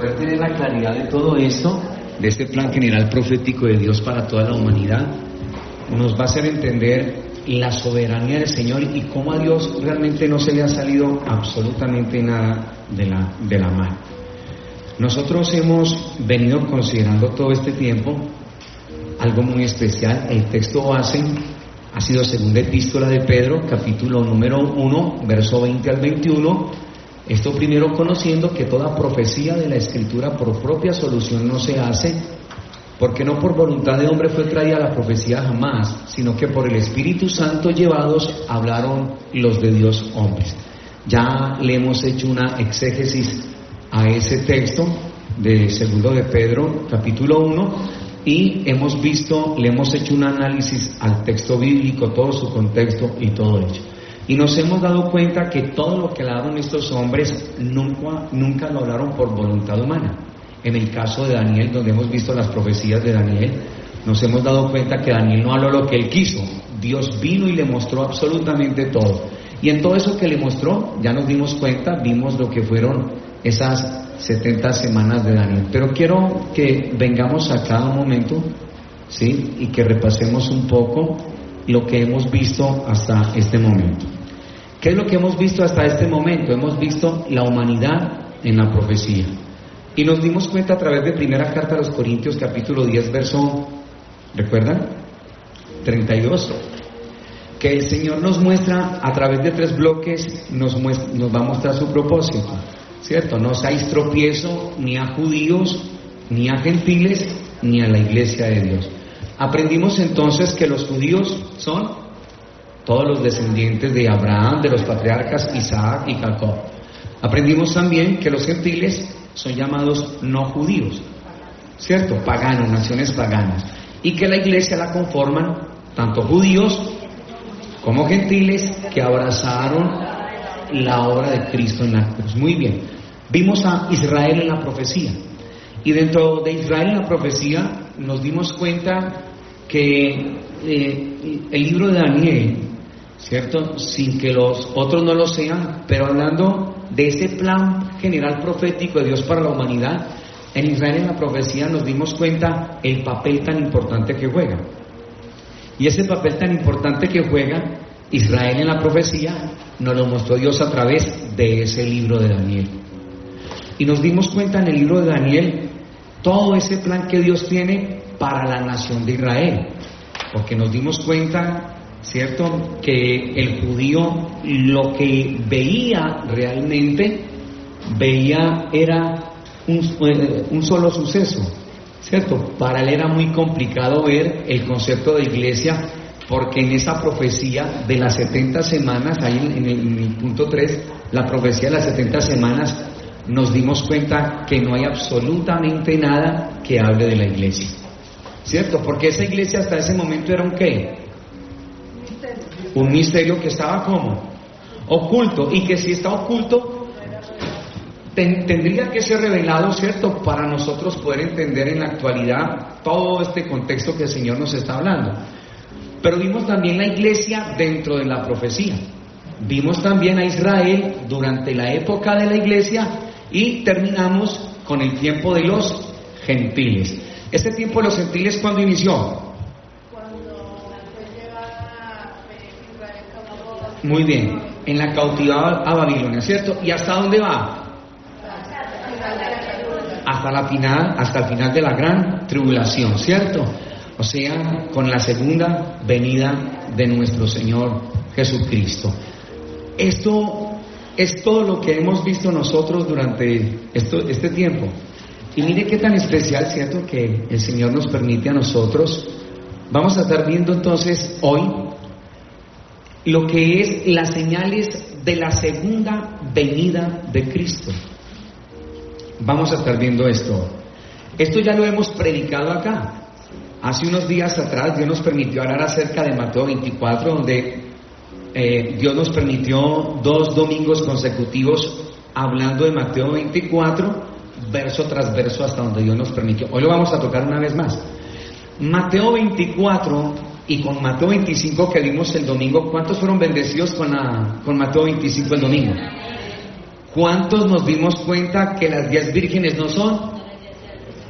poder tener la claridad de todo esto, de este plan general profético de Dios para toda la humanidad, nos va a hacer entender la soberanía del Señor y cómo a Dios realmente no se le ha salido absolutamente nada de la mano. Nosotros hemos venido considerando todo este tiempo algo muy especial. El texto base ha sido segunda epístola de Pedro, capítulo número 1, verso 20 al 21. Esto primero conociendo que toda profecía de la Escritura por propia solución no se hace, porque no por voluntad de hombre fue traída la profecía jamás, sino que por el Espíritu Santo llevados hablaron los de Dios hombres. Ya le hemos hecho una exégesis a ese texto de segundo de Pedro, capítulo 1, y le hemos hecho un análisis al texto bíblico, todo su contexto y todo ello. Y nos hemos dado cuenta que todo lo que hablaron estos hombres nunca lo hablaron por voluntad humana. En el caso de Daniel, donde hemos visto las profecías de Daniel, nos hemos dado cuenta que Daniel no habló lo que él quiso. Dios vino y le mostró absolutamente todo. Y en todo eso que le mostró, ya nos dimos cuenta, vimos lo que fueron esas 70 semanas de Daniel. Pero quiero que vengamos acá un momento, ¿sí? Y que repasemos un poco lo que hemos visto hasta este momento. ¿Qué es lo que hemos visto hasta este momento? Hemos visto la humanidad en la profecía. Y nos dimos cuenta a través de primera carta a los Corintios, capítulo 10, verso, ¿recuerdan? 32. Que el Señor nos muestra a través de 3 bloques, nos va a mostrar su propósito, ¿cierto? No seáis tropiezo ni a judíos, ni a gentiles, ni a la iglesia de Dios. Aprendimos entonces que los judíos son todos los descendientes de Abraham, de los patriarcas Isaac y Jacob. Aprendimos también que los gentiles son llamados no judíos, ¿cierto? Paganos, naciones paganas. Y que la iglesia la conforman tanto judíos como gentiles que abrazaron la obra de Cristo en la cruz. Muy bien. Vimos a Israel en la profecía. Y dentro de Israel en la profecía nos dimos cuenta que el libro de Daniel, ¿cierto? Sin que los otros no lo sean, pero hablando de ese plan general profético de Dios para la humanidad, en Israel en la profecía nos dimos cuenta el papel tan importante que juega. Y ese papel tan importante que juega Israel en la profecía nos lo mostró Dios a través de ese libro de Daniel. Y nos dimos cuenta en el libro de Daniel todo ese plan que Dios tiene para la nación de Israel, porque nos dimos cuenta, ¿cierto?, que el judío lo que veía realmente, era un solo suceso, ¿cierto? Para él era muy complicado ver el concepto de iglesia, porque en esa profecía de las 70 semanas, ahí en el punto 3, la profecía de las 70 semanas, nos dimos cuenta que no hay absolutamente nada que hable de la iglesia, ¿cierto? Porque esa iglesia hasta ese momento era un ¿qué? Un misterio que estaba ¿cómo? Oculto, y que si está oculto tendría que ser revelado, ¿cierto? Para nosotros poder entender en la actualidad todo este contexto que el Señor nos está hablando. Pero vimos también la iglesia dentro de la profecía. Vimos también a Israel durante la época de la iglesia y terminamos con el tiempo de los gentiles. ¿Este tiempo de los gentiles cuándo inició? Muy bien, en la cautividad a Babilonia, ¿cierto? ¿Y hasta dónde va? Hasta el final de la gran tribulación, ¿cierto? O sea, con la segunda venida de nuestro Señor Jesucristo. Esto es todo lo que hemos visto nosotros durante este tiempo. Y mire qué tan especial, ¿cierto?, que el Señor nos permite a nosotros. Vamos a estar viendo entonces hoy lo que es las señales de la segunda venida de Cristo. Vamos a estar viendo esto. Esto ya lo hemos predicado acá. Hace unos días atrás Dios nos permitió hablar acerca de Mateo 24, donde Dios nos permitió 2 domingos consecutivos hablando de Mateo 24, verso tras verso, hasta donde Dios nos permitió. Hoy lo vamos a tocar una vez más. Mateo 24 y con Mateo 25 que vimos el domingo. ¿Cuántos fueron bendecidos con Mateo 25 el domingo? ¿Cuántos nos dimos cuenta que las 10 vírgenes no son?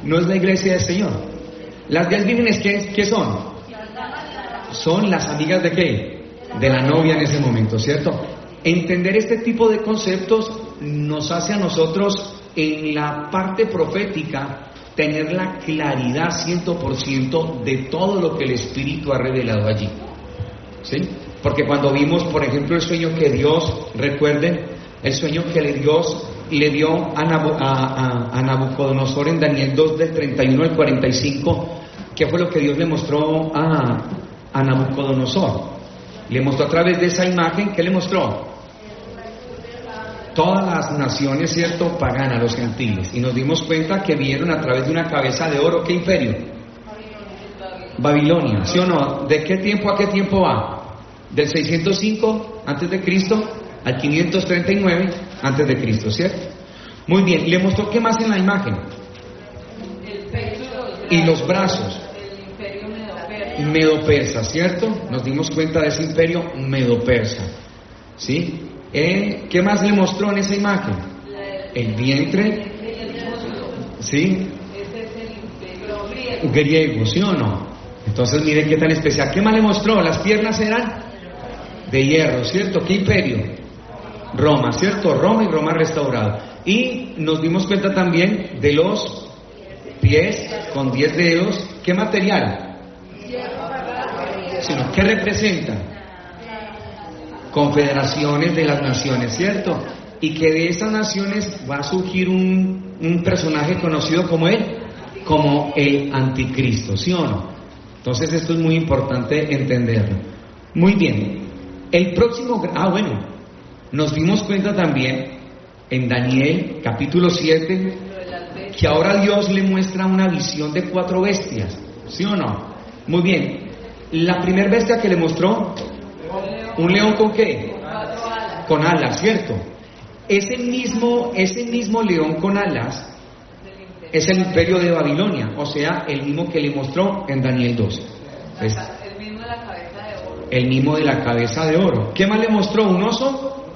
No es la iglesia del Señor. Las 10 vírgenes, ¿qué son? Son las amigas de ¿qué? De la novia en ese momento, ¿cierto? Entender este tipo de conceptos nos hace a nosotros en la parte profética tener la claridad 100% de todo lo que el Espíritu ha revelado allí, ¿sí? Porque cuando vimos, por ejemplo, el sueño que Dios, recuerden, el sueño que Dios le dio a Nabucodonosor en Daniel 2 del 31 al 45, ¿qué fue lo que Dios le mostró a Nabucodonosor? Le mostró a través de esa imagen, ¿qué le mostró? Todas las naciones, ¿cierto?, paganas, los gentiles, y nos dimos cuenta que vieron a través de una cabeza de oro. ¿Qué imperio? Babilonia, ¿sí o no? ¿De qué tiempo a qué tiempo va? Del 605 antes de Cristo al 539 antes de Cristo, ¿cierto? Muy bien, le mostró qué más en la imagen. Y los brazos. Medo-persa, ¿cierto? Nos dimos cuenta de ese imperio medo-persa, ¿sí? ¿Qué más le mostró en esa imagen? El vientre, ¿sí? Griego, ¿sí o no? Entonces miren qué tan especial. ¿Qué más le mostró? Las piernas eran de hierro, ¿cierto? ¿Qué imperio? Roma, ¿cierto? Roma y Roma restaurado. Y nos dimos cuenta también de los pies con 10 dedos. ¿Qué material? Sino, ¿qué representa? Confederaciones de las naciones, ¿cierto? Y que de esas naciones va a surgir un personaje conocido como él, como el anticristo, ¿sí o no? Entonces esto es muy importante entenderlo. Muy bien, el próximo, nos dimos cuenta también en Daniel capítulo 7 que ahora Dios le muestra una visión de 4 bestias, ¿sí o no? Muy bien, la primera bestia que le mostró, un león con ¿qué? Con alas, ¿cierto? Ese mismo león con alas es el imperio de Babilonia, o sea, el mismo que le mostró en Daniel 12. ¿Ves? El mismo de la cabeza de oro. El mismo de la cabeza de oro. ¿Qué más le mostró? ¿Un oso?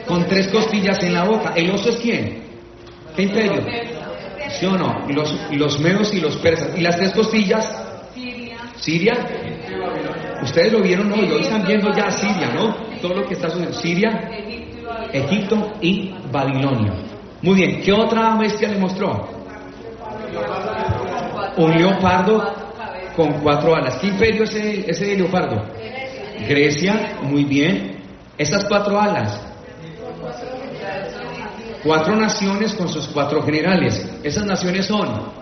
Con 3 costillas en la boca. ¿El oso es quién? ¿Qué imperio? ¿Sí o no? Los medos y los persas. ¿Y las 3 costillas? Siria. Ustedes lo vieron, ¿no? Y hoy están viendo ya Siria, ¿no? Todo lo que está sucediendo. Siria, Egipto y Babilonia. Muy bien, ¿qué otra bestia le mostró? Un leopardo con 4 alas. ¿Qué imperio es ese leopardo? Grecia, muy bien. Estas 4 alas. 4 naciones con sus 4 generales. Esas naciones son.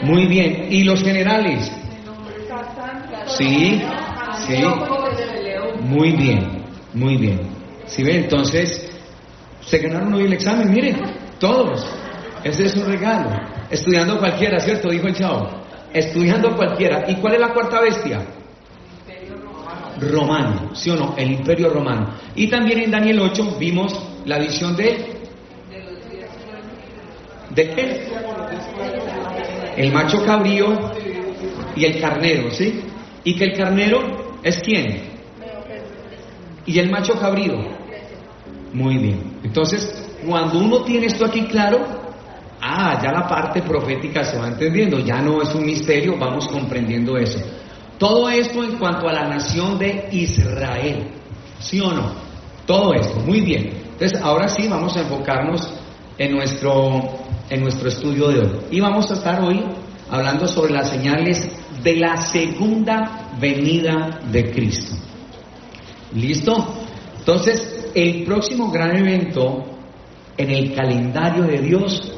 Muy bien. ¿Y los generales? Sí. Muy bien, muy bien. ¿Sí ven? Entonces, se ganaron hoy el examen, miren, todos. Ese es un regalo. Estudiando cualquiera, ¿cierto? Dijo el chavo. Estudiando cualquiera. ¿Y cuál es la 4ª bestia? Romano, ¿sí o no? El imperio romano. Y también en Daniel 8 vimos la visión ¿de qué? El macho cabrío y el carnero, ¿sí? Y que el carnero es ¿quién? Y el macho cabrío. Muy bien. Entonces, cuando uno tiene esto aquí claro, ya la parte profética se va entendiendo, ya no es un misterio, vamos comprendiendo eso. Todo esto en cuanto a la nación de Israel, ¿sí o no? Todo esto, muy bien. Entonces, ahora sí vamos a enfocarnos en nuestro estudio de hoy. Y vamos a estar hoy hablando sobre las señales de la segunda venida de Cristo. ¿Listo? Entonces, el próximo gran evento en el calendario de Dios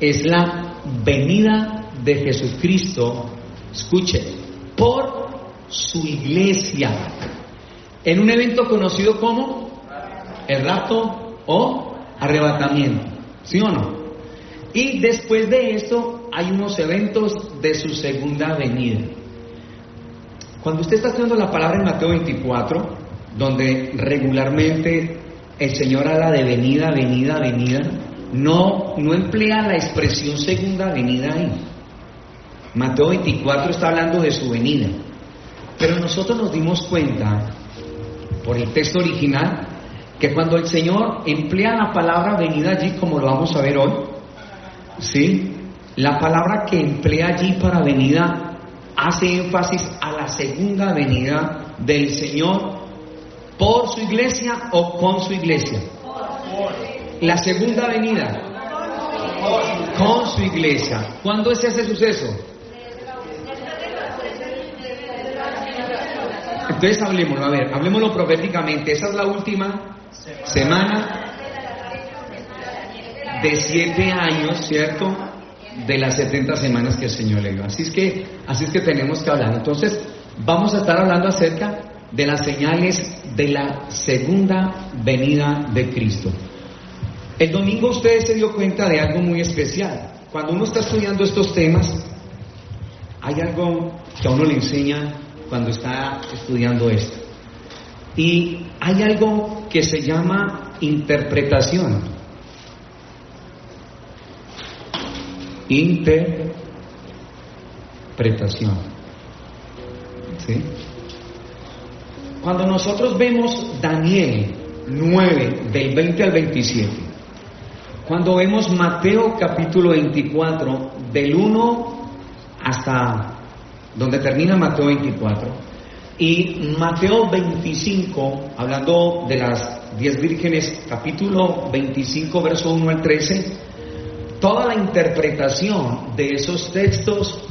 es la venida de Jesucristo, escuche, por su iglesia, en un evento conocido como el rapto o arrebatamiento, ¿sí o no? Y después de esto hay unos eventos de su segunda venida. Cuando usted está estudiando la palabra en Mateo 24, donde regularmente el Señor habla de venida, no emplea la expresión segunda venida ahí. Mateo 24 está hablando de su venida, pero nosotros nos dimos cuenta por el texto original que cuando el Señor emplea la palabra venida allí, como lo vamos a ver hoy, ¿sí? La palabra que emplea allí para venida hace énfasis a la segunda venida del Señor por su iglesia o con su iglesia. La segunda venida con su iglesia. ¿Cuándo es ese suceso? Entonces hablemoslo, a ver, hablemoslo proféticamente. Esa es la última semana de 7 años, ¿cierto? De las 70 semanas que el Señor le dio. Así es que tenemos que hablar. Entonces, vamos a estar hablando acerca de las señales de la segunda venida de Cristo. El domingo usted se dio cuenta de algo muy especial. Cuando uno está estudiando estos temas, hay algo que a uno le enseña cuando está estudiando esto. Y hay algo que se llama interpretación. Interpretación. ¿Sí? Cuando nosotros vemos Daniel 9, del 20 al 27, cuando vemos Mateo capítulo 24, del 1 hasta donde termina Mateo 24, y Mateo 25, hablando de las 10 vírgenes, capítulo 25, verso 1 al 13, toda la interpretación de esos textos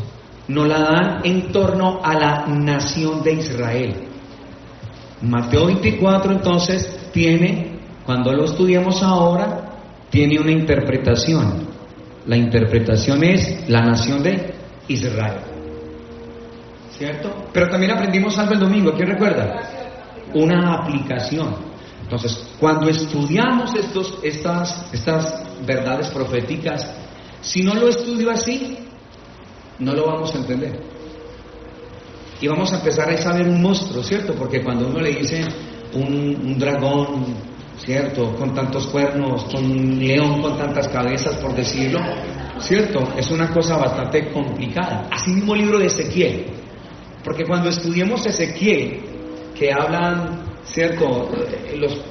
nos la dan en torno a la nación de Israel. Mateo 24 entonces tiene, cuando lo estudiamos ahora, tiene una interpretación. La interpretación es la nación de Israel, ¿cierto? Pero también aprendimos algo el domingo, ¿quién recuerda? Una aplicación. Entonces, cuando estudiamos estas verdades proféticas, si no lo estudio así, no lo vamos a entender. Y vamos a empezar a saber un monstruo, ¿cierto? Porque cuando uno le dice un dragón, ¿cierto? Con tantos cuernos, con un león con tantas cabezas, por decirlo, ¿cierto? Es una cosa bastante complicada. Así mismo el libro de Ezequiel. Porque cuando estudiemos Ezequiel, que hablan, ¿cierto?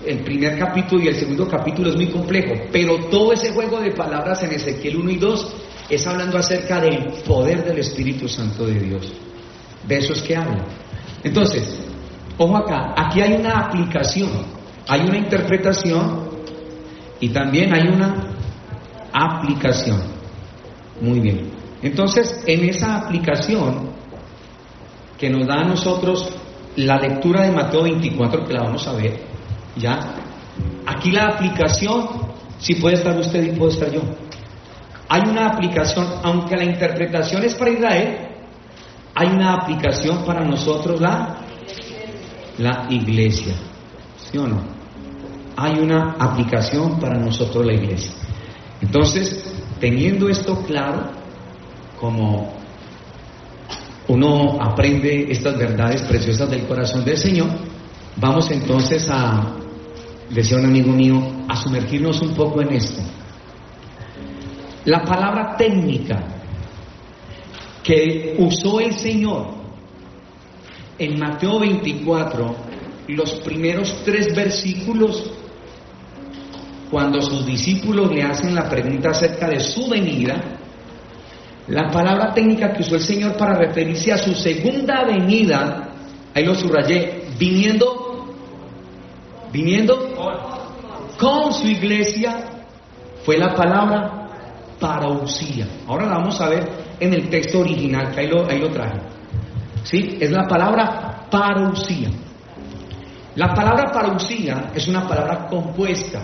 El primer capítulo y el segundo capítulo es muy complejo, pero todo ese juego de palabras en Ezequiel 1 y 2 es hablando acerca del poder del Espíritu Santo de Dios. De eso es que habla. Entonces, ojo acá, aquí hay una aplicación, hay una interpretación y también hay una aplicación. Muy bien. Entonces, en esa aplicación que nos da a nosotros la lectura de Mateo 24, que la vamos a ver, ¿ya? Aquí la aplicación, si puede estar usted y puede estar yo. Hay una aplicación, aunque la interpretación es para Israel, hay una aplicación para nosotros, la iglesia, ¿sí o no? Hay una aplicación para nosotros, la iglesia. Entonces, teniendo esto claro, como uno aprende estas verdades preciosas del corazón del Señor, vamos entonces a, decía un amigo mío, a sumergirnos un poco en esto. La palabra técnica que usó el Señor en Mateo 24, los primeros 3 versículos, cuando sus discípulos le hacen la pregunta acerca de su venida, la palabra técnica que usó el Señor para referirse a su segunda venida, ahí lo subrayé, viniendo con su iglesia, fue la palabra parousia. Ahora la vamos a ver en el texto original, que ahí lo traje. ¿Sí? Es la palabra parousia. La palabra parousia es una palabra compuesta.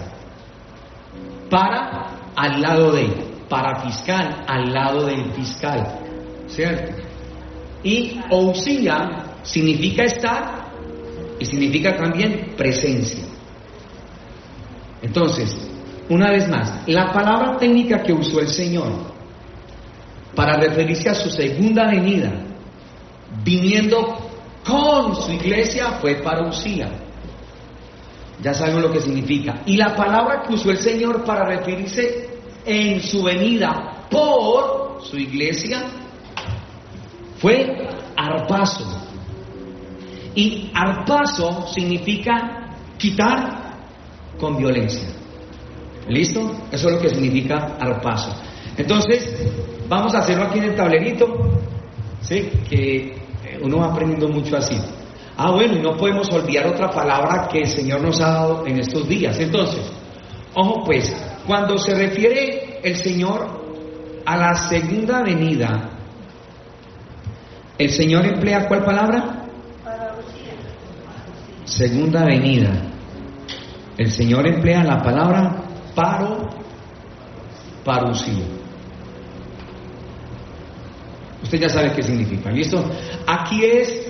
Para, al lado de, para fiscal, al lado del fiscal, ¿cierto? Y ousia significa estar y significa también presencia. Entonces, una vez más, la palabra técnica que usó el Señor para referirse a su segunda venida, viniendo con su iglesia, fue parousia. Ya sabemos lo que significa. Y la palabra que usó el Señor para referirse en su venida por su iglesia fue arpazo. Y arpazo significa quitar con violencia. ¿Listo? Eso es lo que significa arpazo. Entonces, vamos a hacerlo aquí en el tablerito, ¿sí? Que uno va aprendiendo mucho así. Bueno, y no podemos olvidar otra palabra que el Señor nos ha dado en estos días. Entonces, ojo pues, cuando se refiere el Señor a la segunda venida, ¿el Señor emplea cuál palabra? Segunda venida. El Señor emplea la palabra parucía. Usted ya sabe qué significa, ¿listo? Aquí es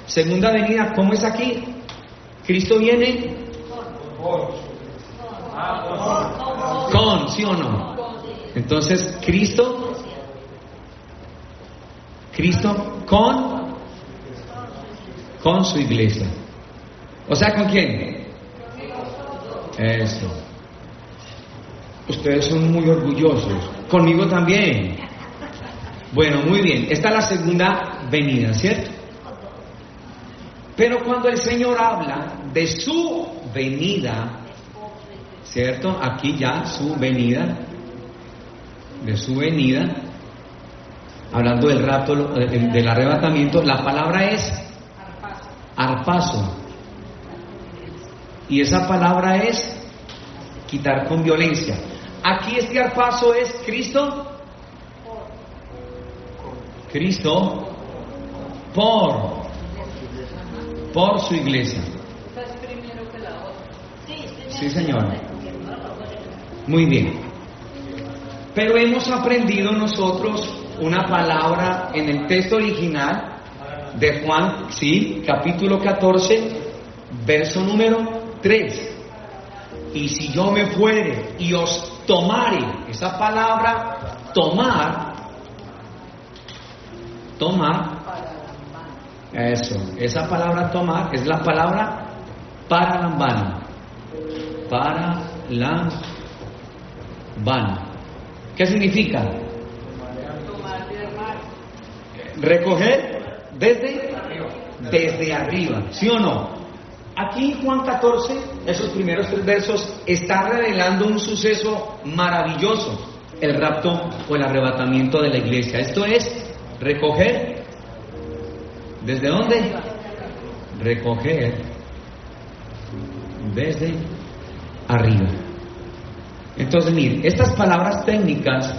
segunda venida. ¿Cómo es aquí? Cristo viene con, ¿sí o no? Entonces, Cristo con su iglesia. O sea, ¿con quién? Eso. Ustedes son muy orgullosos. Conmigo también. Bueno, muy bien. Esta es la segunda venida, ¿cierto? Pero cuando el Señor habla de su venida, ¿cierto? Aquí ya su venida, de su venida, hablando del rapto, del arrebatamiento, la palabra es arpazo. Y esa palabra es quitar con violencia. Aquí este arpazo es Cristo por su iglesia. Sí, señor. Muy bien. Pero hemos aprendido nosotros una palabra en el texto original de Juan, sí, capítulo 14, verso número 3. Y si yo me fuere y os tomare, esa palabra tomar, eso, esa palabra tomar es la palabra paralambano. ¿Qué significa? Recoger desde arriba, ¿sí o no? Aquí Juan 14, esos primeros 3 versos, está revelando un suceso maravilloso, el rapto o el arrebatamiento de la iglesia. Esto es recoger, ¿desde dónde? Recoger desde arriba. Entonces, miren, estas palabras técnicas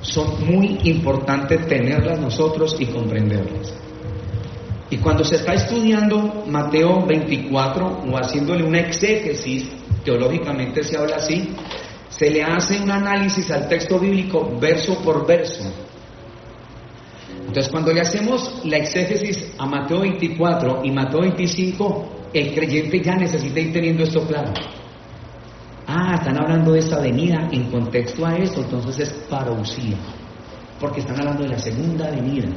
son muy importantes tenerlas nosotros y comprenderlas. Y cuando se está estudiando Mateo 24 o haciéndole una exégesis, teológicamente se habla así, se le hace un análisis al texto bíblico verso por verso. Entonces, cuando le hacemos la exégesis a Mateo 24 y Mateo 25, el creyente ya necesita ir teniendo esto claro. Están hablando de esta venida en contexto a esto, entonces es parousia, porque están hablando de la segunda venida.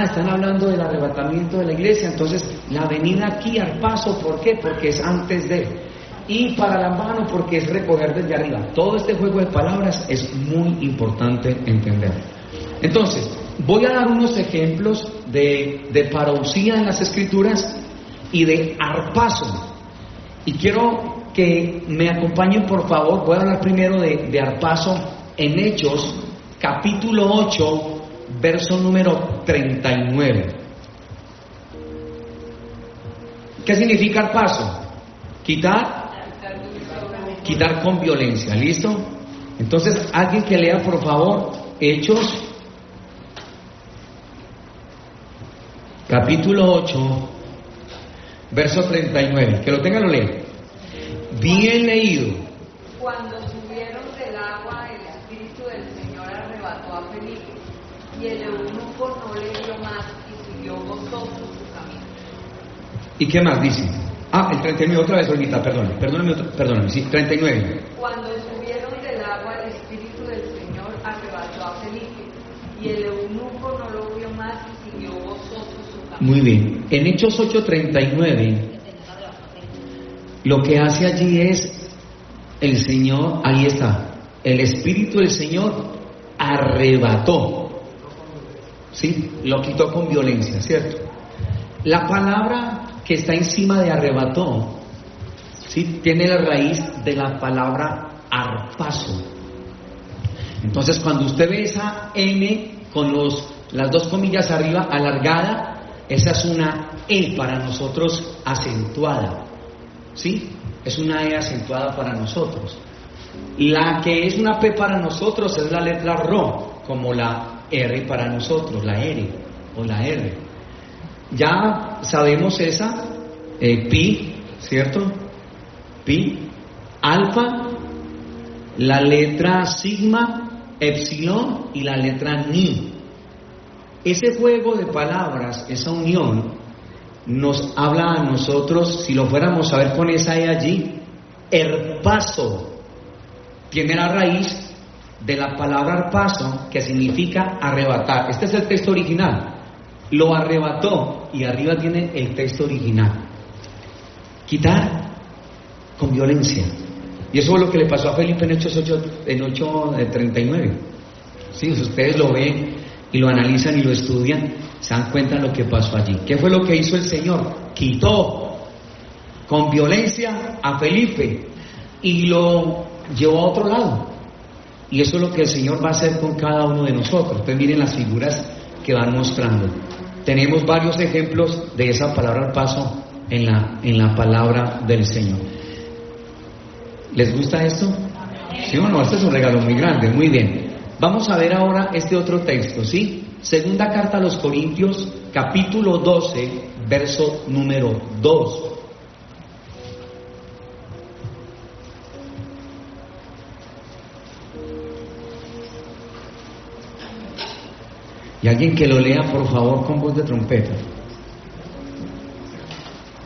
Están hablando del arrebatamiento de la iglesia, entonces la venida aquí al paso, ¿por qué? Porque es antes de, y paralambano porque es recoger desde arriba. Todo este juego de palabras es muy importante entender. Entonces, voy a dar unos ejemplos de parousia en las escrituras y de arpazo, y quiero que me acompañen, por favor. Voy a hablar primero de arpazo en Hechos capítulo 8, verso número 39. ¿Qué significa arpazo? Quitar con violencia. ¿Listo? Entonces, alguien que lea, por favor, Hechos capítulo 8, verso 39. Que lo tenga, lo lee. Bien leído. Cuando subieron del agua, el Espíritu del Señor arrebató a Felipe, y el eunuco no le dio más y siguió gozoso su camino. ¿Y qué más dice? El 39, otra vez, ahorita, perdóname, sí, 39. Cuando subieron del agua, el Espíritu del Señor arrebató a Felipe, y el eunuco no lo vio más y siguió gozoso su camino. Muy bien. En Hechos 8:39, lo que hace allí es el Señor, ahí está, el Espíritu del Señor arrebató, ¿sí? Lo quitó con violencia, ¿cierto? La palabra que está encima de arrebató ¿sí? Tiene la raíz de la palabra arpazo. Entonces, cuando usted ve esa M con las dos comillas arriba alargada, esa es una E para nosotros acentuada, ¿sí? Es una E acentuada para nosotros. La que es una P para nosotros es la letra RO, como la R para nosotros, la R o la R. Ya sabemos esa, pi, ¿cierto? Pi, alfa, la letra sigma, epsilon y la letra ni. Ese juego de palabras, esa unión, nos habla a nosotros, si lo fuéramos a ver con esa E allí, herpazo. Tiene la raíz de la palabra arpazo, que significa arrebatar. Este es el texto original. Lo arrebató, y arriba tiene el texto original. Quitar con violencia. Y eso es lo que le pasó a Felipe en Hechos 8:39. Sí, si ustedes lo ven y lo analizan y lo estudian, se dan cuenta de lo que pasó allí. ¿Qué fue lo que hizo el Señor? Quitó con violencia a Felipe y lo llevó a otro lado. Y eso es lo que el Señor va a hacer con cada uno de nosotros. Entonces miren las figuras que van mostrando. Tenemos varios ejemplos de esa palabra al paso en la palabra del Señor. ¿Les gusta esto? ¿Sí o no? Este es un regalo muy grande, muy bien. Vamos a ver ahora este otro texto, ¿sí? Segunda carta a los Corintios, capítulo 12, verso número 2. Y alguien que lo lea, por favor, con voz de trompeta.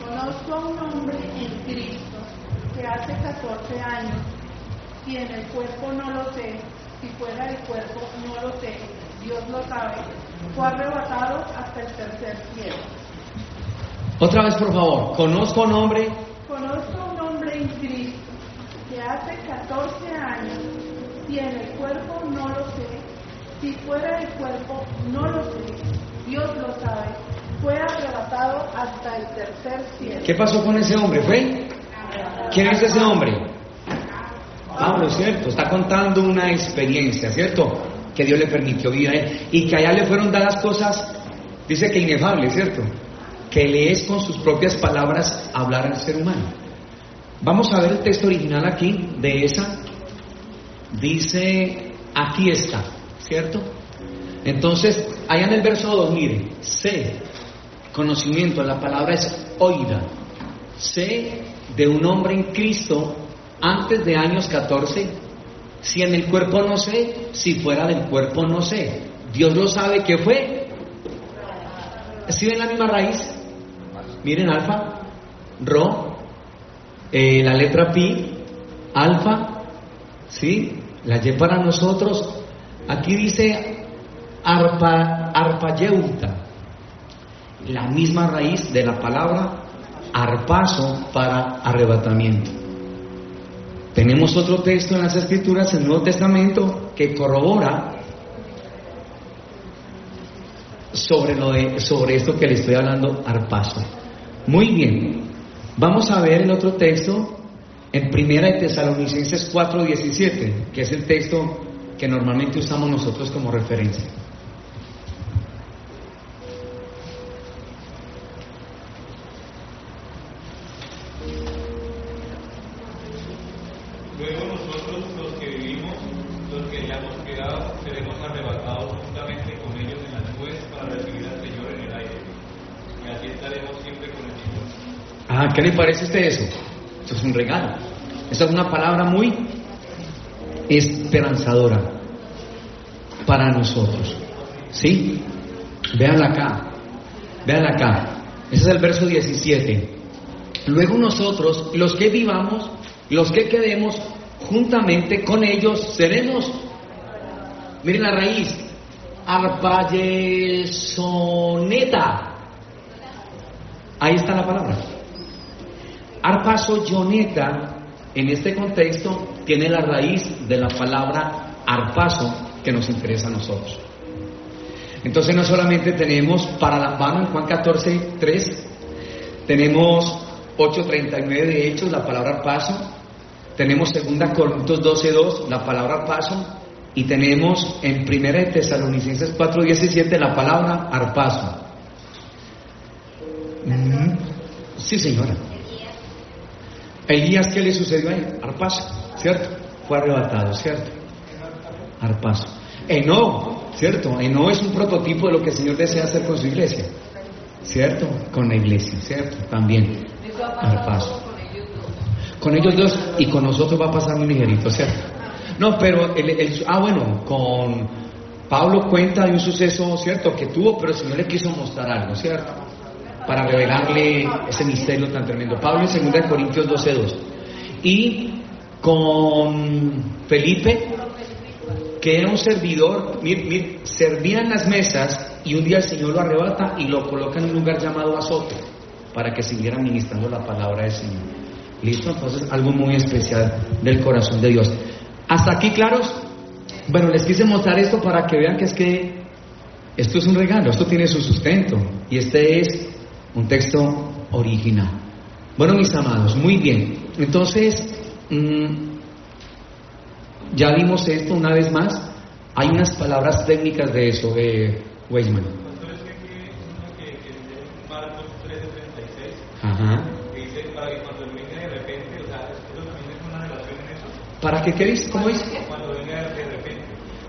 Conozco a un hombre en Cristo que hace 14 años, y en el cuerpo no lo sé, si fuera el cuerpo no lo sé, Dios lo sabe, fue arrebatado hasta el tercer cielo. Otra vez, por favor. Conozco a un hombre en Cristo que hace 14 años, y en el cuerpo no lo sé, si fuera el cuerpo no lo sé, Dios lo sabe, fue arrebatado hasta el tercer cielo. ¿Qué pasó con ese hombre? ¿Fue? ¿Quién es ese hombre? Pablo, ¿cierto? Está contando una experiencia, ¿cierto? Que Dios le permitió vivir a él y que allá le fueron dadas cosas, dice que inefables, ¿cierto? Que le es con sus propias palabras hablar al ser humano. Vamos a ver el texto original aquí de esa. Dice, aquí está, ¿cierto? Entonces, allá en el verso 2, mire, sé, conocimiento, la palabra es oida. Sé de un hombre en Cristo antes de años 14, si en el cuerpo no sé, si fuera del cuerpo no sé. Dios lo sabe, ¿qué fue? ¿Sí ven la misma raíz? Miren, alfa, ro, la letra pi, alfa, ¿sí? La Y para nosotros. Aquí dice arpayeuta, la misma raíz de la palabra arpazo para arrebatamiento. Tenemos otro texto en las Escrituras, el Nuevo Testamento, que corrobora sobre esto que le estoy hablando, arpazo. Muy bien, vamos a ver el otro texto en Primera de Tesalonicenses 4:17, que es el texto que normalmente usamos nosotros como referencia. Luego nosotros, los que vivimos, los que hayamos quedado, seremos arrebatados juntamente con ellos en las nubes para recibir al Señor en el aire. Y así estaremos siempre con el Señor. ¿Qué le parece a usted eso? Eso es un regalo. Esa es una palabra muy esperanzadora para nosotros. ¿Sí? Véanla acá. Véanla acá. Ese es el verso 17. Luego nosotros, los que vivamos, los que quedemos, juntamente con ellos seremos. Miren la raíz. Arpayesoneta. Ahí está la palabra. Arpazo-yoneta, en este contexto, tiene la raíz de la palabra arpazo que nos interesa a nosotros. Entonces no solamente tenemos para la mano en Juan 14:3, tenemos 8:39 de Hechos, la palabra arpazo. Tenemos 2 Corintios 12:2, la palabra arpazo. Y tenemos en 1 de Tesalonicenses 4:17 la palabra arpazo. Sí, señora. Elías, ¿qué le sucedió a él? Arpazo, ¿cierto? Fue arrebatado, ¿cierto? Arpazo. Eno, ¿cierto? Eno es un prototipo de lo que el Señor desea hacer con su iglesia, ¿cierto? Con la iglesia, ¿cierto? También. Arpazo. Con ellos dos y con nosotros va a pasar muy ligerito, ¿cierto? No, pero bueno, con Pablo cuenta de un suceso, ¿cierto? Que tuvo, pero el Señor le quiso mostrar algo, ¿cierto? Para revelarle ese misterio tan tremendo. Pablo en 2 Corintios 12:2. Y con Felipe, que era un servidor, servía en las mesas, y un día el Señor lo arrebata y lo coloca en un lugar llamado Azoto, para que siguiera ministrando la palabra del Señor. ¿Listo? Entonces, algo muy especial del corazón de Dios. ¿Hasta aquí claros? Bueno, les quise mostrar esto para que vean que esto es un regalo, esto tiene su sustento, y este es un texto original. Bueno, mis amados, muy bien. Entonces, ya vimos esto una vez más. Hay unas palabras técnicas de eso, Weisman. Marcos 13:36. Ajá. Que dice, para que cuando venga de repente, o sea, ¿esto también es una relación en eso? ¿Para qué dice? ¿Cómo dice? Cuando venga de repente.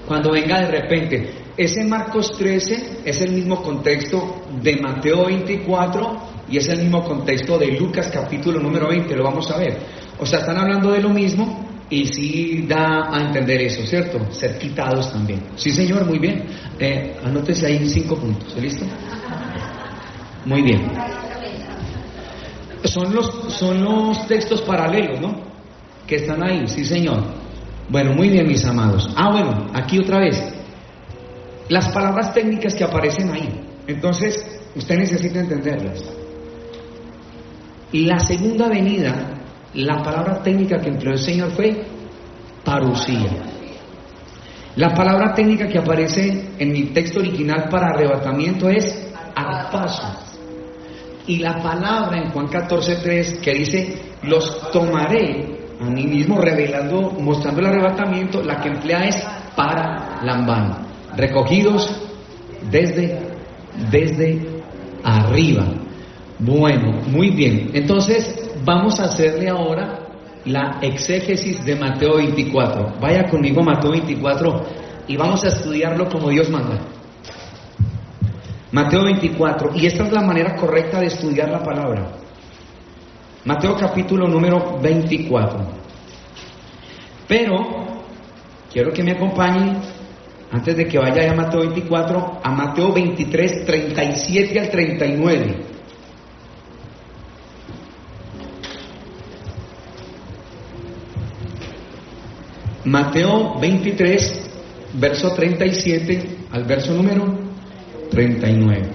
Cuando venga de repente. Ese Marcos 13 es el mismo contexto de Mateo 24 y es el mismo contexto de Lucas capítulo número 20, lo vamos a ver. O sea, están hablando de lo mismo y sí da a entender eso, ¿cierto? Ser quitados también. Sí, señor, muy bien. Anótese ahí 5 puntos, ¿listo? Muy bien. Son los textos paralelos, ¿no? Que están ahí, sí, señor. Bueno, muy bien, mis amados. Bueno, aquí otra vez. Las palabras técnicas que aparecen ahí. Entonces, usted necesita entenderlas. Y la segunda venida, la palabra técnica que empleó el Señor fue parusía. La palabra técnica que aparece en mi texto original para arrebatamiento es arpazo. Y la palabra en Juan 14:3 que dice, los tomaré a mí mismo, revelando, mostrando el arrebatamiento, la que emplea es para lambano. Recogidos desde arriba. Bueno, muy bien. Entonces vamos a hacerle ahora la exégesis de Mateo 24. Vaya conmigo a Mateo 24 y vamos a estudiarlo como Dios manda. Mateo 24, y esta es la manera correcta de estudiar la palabra. Mateo capítulo número 24. Pero quiero que me acompañen, antes de que vaya a Mateo 24, a Mateo 23, 37 al 39. Mateo 23, verso 37 al verso número 39.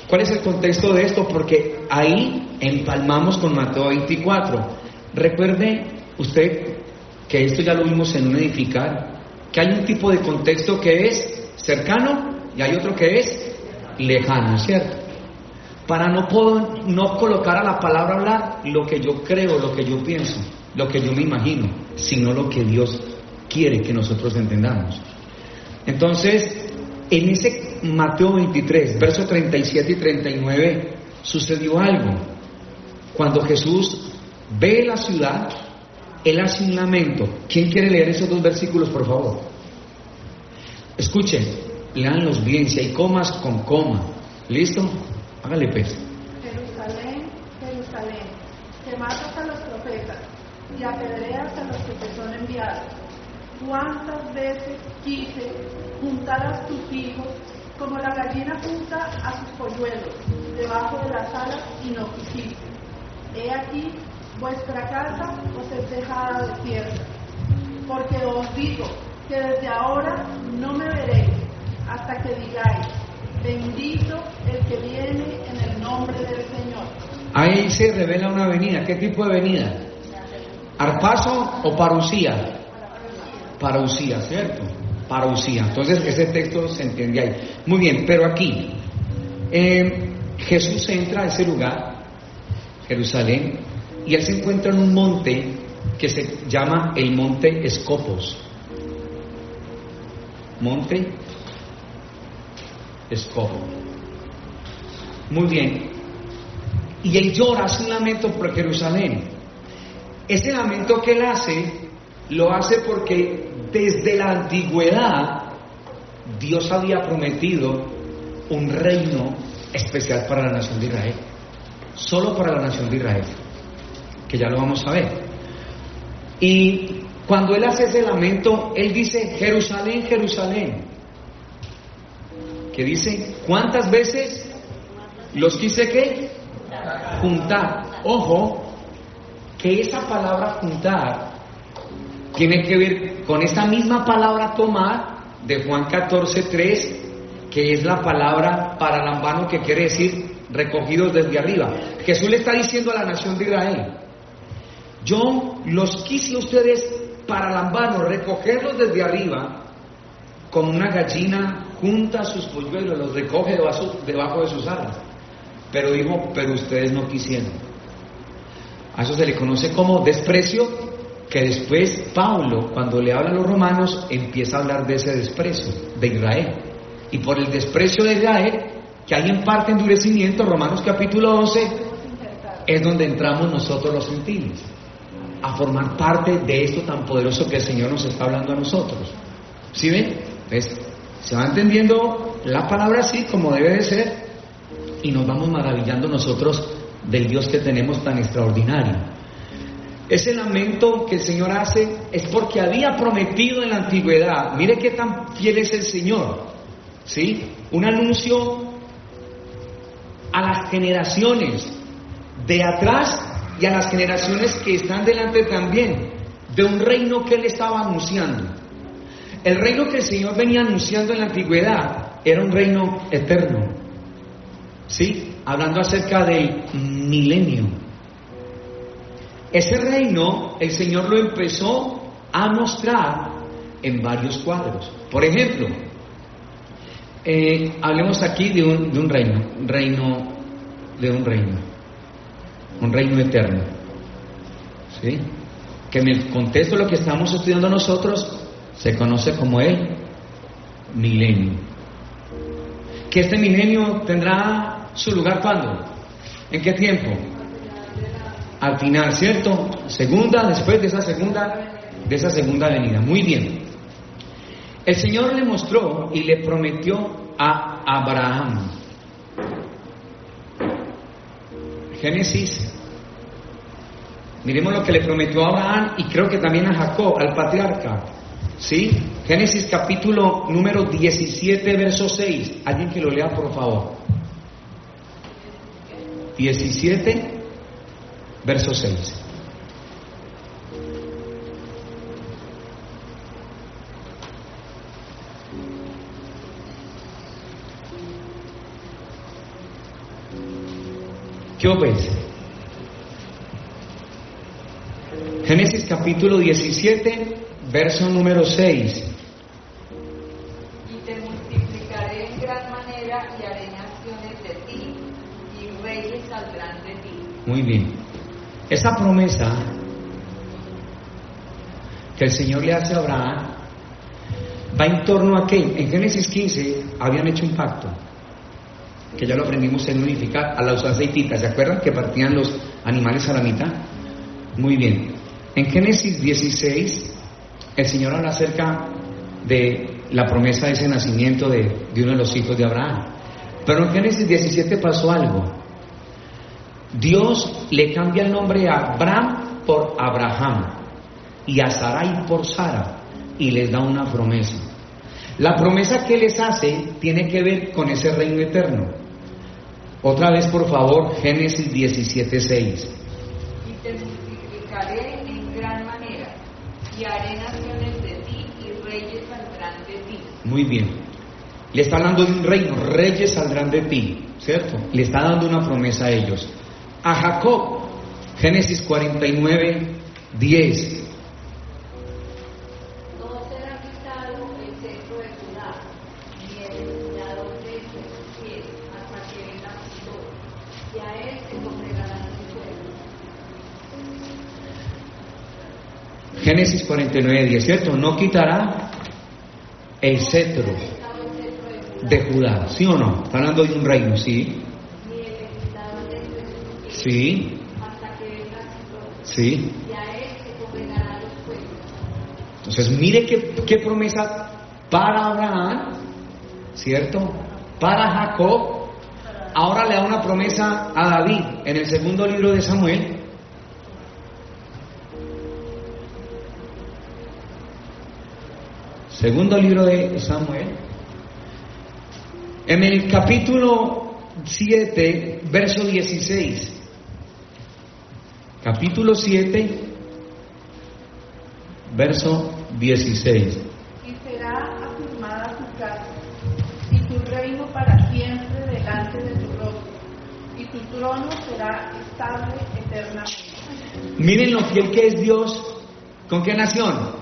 ¿Cuál es el contexto de esto? Porque ahí empalmamos con Mateo 24. Recuerde usted que esto ya lo vimos en un edificar, que hay un tipo de contexto que es cercano y hay otro que es lejano, ¿cierto? Para no colocar a la palabra hablar lo que yo creo, lo que yo pienso, lo que yo me imagino, sino lo que Dios quiere que nosotros entendamos. Entonces, en ese Mateo 23, versos 37 y 39, sucedió algo. Cuando Jesús ve la ciudad, Él hace un lamento. ¿Quién quiere leer esos 2 versículos, por favor? Escuchen, leanlos bien, si hay comas, con coma. ¿Listo? Hágale pues. Jerusalén, Jerusalén, que matas a los profetas y apedreas a los que te son enviados. ¿Cuántas veces quise juntar a tus hijos como la gallina junta a sus polluelos debajo de las alas y no quisiste? He aquí, vuestra casa os es dejada desierta, porque os digo que desde ahora no me veréis hasta que digáis, bendito el que viene en el nombre del Señor. Ahí se revela una venida. ¿Qué tipo de venida? ¿Arpazo o parusía? Parusía, ¿cierto? Parusía. Entonces ese texto se entiende ahí. Muy bien, pero aquí Jesús entra a ese lugar. Jerusalén, y él se encuentra en un monte que se llama el monte Escopos. Monte Escopo. Muy bien. Y él llora, hace un lamento por Jerusalén. Ese lamento que él hace, lo hace porque desde la antigüedad Dios había prometido un reino especial para la nación de Israel. Solo para la nación de Israel, que ya lo vamos a ver. Y cuando él hace ese lamento, él dice: Jerusalén, Jerusalén. Que dice: ¿cuántas veces los quise qué? Juntar. Ojo, que esa palabra juntar tiene que ver con esta misma palabra tomar de Juan 14:3, que es la palabra paralambano, que quiere decir recogidos desde arriba. Jesús le está diciendo a la nación de Israel: yo los quise a ustedes paralambano, recogerlos desde arriba, como una gallina junta sus polluelos, los recoge debajo de sus alas. Pero dijo: pero ustedes no quisieron. A eso se le conoce como desprecio, que después Pablo, cuando le habla a los romanos, empieza a hablar de ese desprecio de Israel. Y por el desprecio de Israel, que hay en parte endurecimiento, Romanos capítulo 11, es donde entramos nosotros los gentiles, a formar parte de esto tan poderoso que el Señor nos está hablando a nosotros. ¿Sí ven? Pues se va entendiendo la palabra así como debe de ser, y nos vamos maravillando nosotros del Dios que tenemos tan extraordinario. Ese lamento que el Señor hace es porque había prometido en la antigüedad. Mire qué tan fiel es el Señor, ¿sí? Un anuncio a las generaciones de atrás y a las generaciones que están delante también, de un reino que Él estaba anunciando. El reino que el Señor venía anunciando en la antigüedad era un reino eterno, ¿sí? Hablando acerca del milenio. Ese reino el Señor lo empezó a mostrar en varios cuadros. Por ejemplo, hablemos aquí de un reino eterno, ¿sí? Que en el contexto de lo que estamos estudiando nosotros se conoce como el milenio. Que este milenio tendrá su lugar ¿cuándo? ¿En qué tiempo? Al final, ¿cierto? Después de esa segunda venida. Muy bien. El Señor le mostró y le prometió a Abraham. Génesis. Miremos lo que le prometió a Abraham y creo que también a Jacob, al patriarca. ¿Sí? Génesis capítulo número 17, verso 6. Alguien que lo lea, por favor. 17, verso 6. ¿Qué obedece? Génesis capítulo 17, verso número 6. Y te multiplicaré en gran manera y haré naciones de ti, y reyes saldrán de ti. Muy bien. Esa promesa que el Señor le hace a Abraham va en torno a qué. En Génesis 15 habían hecho un pacto, que ya lo aprendimos en unificar, a los aceititas. ¿Se acuerdan que partían los animales a la mitad? Muy bien. En Génesis 16 el Señor habla acerca de la promesa de ese nacimiento de uno de los hijos de Abraham. Pero en Génesis 17 pasó algo. Dios le cambia el nombre a Abraham por Abraham y a Sarai por Sara, y les da una promesa. La promesa que les hace tiene que ver con ese reino eterno. Otra vez, por favor, Génesis 17:6. Y te multiplicaré en gran manera, y haré naciones de ti, y reyes saldrán de ti. Muy bien. Le está hablando de un reino, reyes saldrán de ti, ¿cierto? Le está dando una promesa a ellos. A Jacob, Génesis 49:10. No será quitado el centro de Judá, ni el empuñador de sus pies, hasta que venga su sol, y a él se congregarán sus pueblos. Génesis 49:10, ¿cierto? No quitará el cetro de Judá, ¿sí o no? Está hablando de un reino, ¿sí? Sí. Sí. Entonces, mire qué promesa para Abraham, ¿cierto? Para Jacob. Ahora le da una promesa a David en el segundo libro de Samuel. Segundo libro de Samuel. En el capítulo 7, verso 16. Capítulo 7, verso 16. Y será afirmada tu casa, y tu reino para siempre delante de tu rostro, y tu trono será estable eternamente. Miren lo fiel que es Dios. ¿Con qué nación?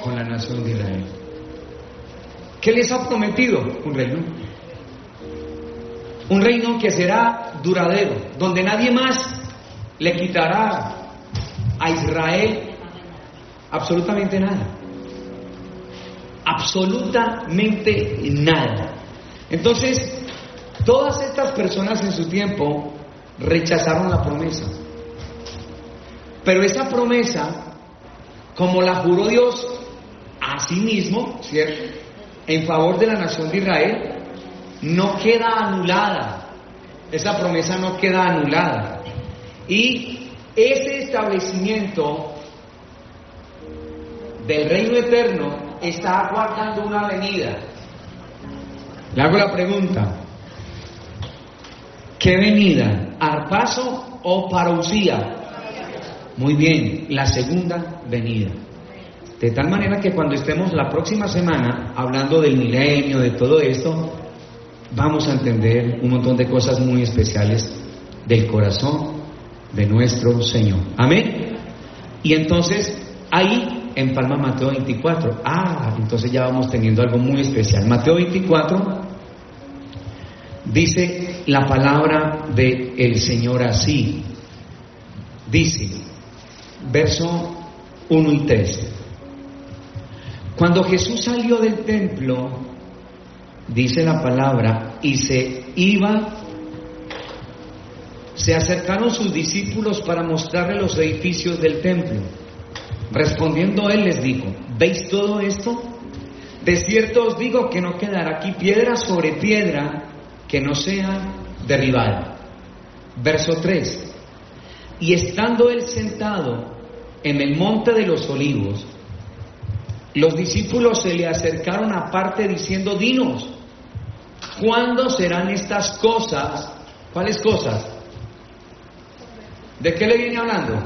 Con la nación de Israel. ¿Qué les ha prometido? Un reino. Un reino que será duradero, donde nadie más le quitará a Israel absolutamente nada. Absolutamente nada. Entonces, todas estas personas en su tiempo rechazaron la promesa. Pero esa promesa, como la juró Dios a sí mismo, ¿cierto?, en favor de la nación de Israel, no queda anulada. Esa promesa no queda anulada. Y ese establecimiento del reino eterno está aguardando una venida. Le hago la pregunta: ¿qué venida? ¿Arpazo o parousia? Muy bien, la segunda venida. De tal manera que cuando estemos la próxima semana hablando del milenio, de todo esto, vamos a entender un montón de cosas muy especiales del corazón de nuestro Señor. Amén. Y entonces ahí empalma Mateo 24. Entonces ya vamos teniendo algo muy especial. Mateo 24 dice la palabra del Señor así. Dice, verso 1 y 3. Cuando Jesús salió del templo, dice la palabra, y se iba, se acercaron sus discípulos para mostrarle los edificios del templo. Respondiendo él les dijo: ¿veis todo esto? De cierto os digo que no quedará aquí piedra sobre piedra que no sea derribada. Verso 3. Y estando él sentado en el monte de los olivos, los discípulos se le acercaron aparte diciendo: dinos, ¿cuándo serán estas cosas? ¿Cuáles cosas? ¿De qué le viene hablando?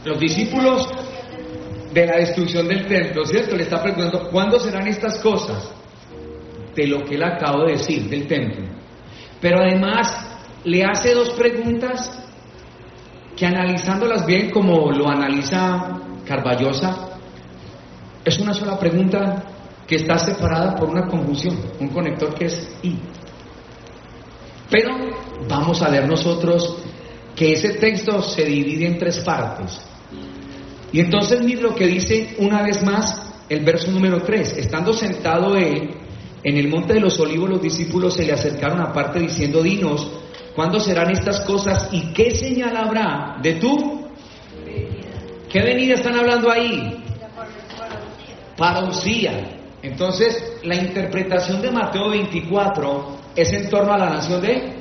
Los discípulos de la destrucción del templo, ¿cierto? Le está preguntando: ¿cuándo serán estas cosas? De lo que él acabó de decir, del templo. Pero además le hace dos preguntas que, analizándolas bien como lo analiza Carballosa, es una sola pregunta que está separada por una conjunción, un conector que es y. Pero vamos a ver nosotros que ese texto se divide en tres partes. Y entonces mire lo que dice una vez más el verso número 3. Estando sentado él en el monte de los olivos, los discípulos se le acercaron aparte diciendo: dinos, ¿cuándo serán estas cosas y qué señal habrá de tu venida? ¿Qué venida están hablando ahí? Parousia. Entonces, la interpretación de Mateo 24 es en torno a la nación de Israel.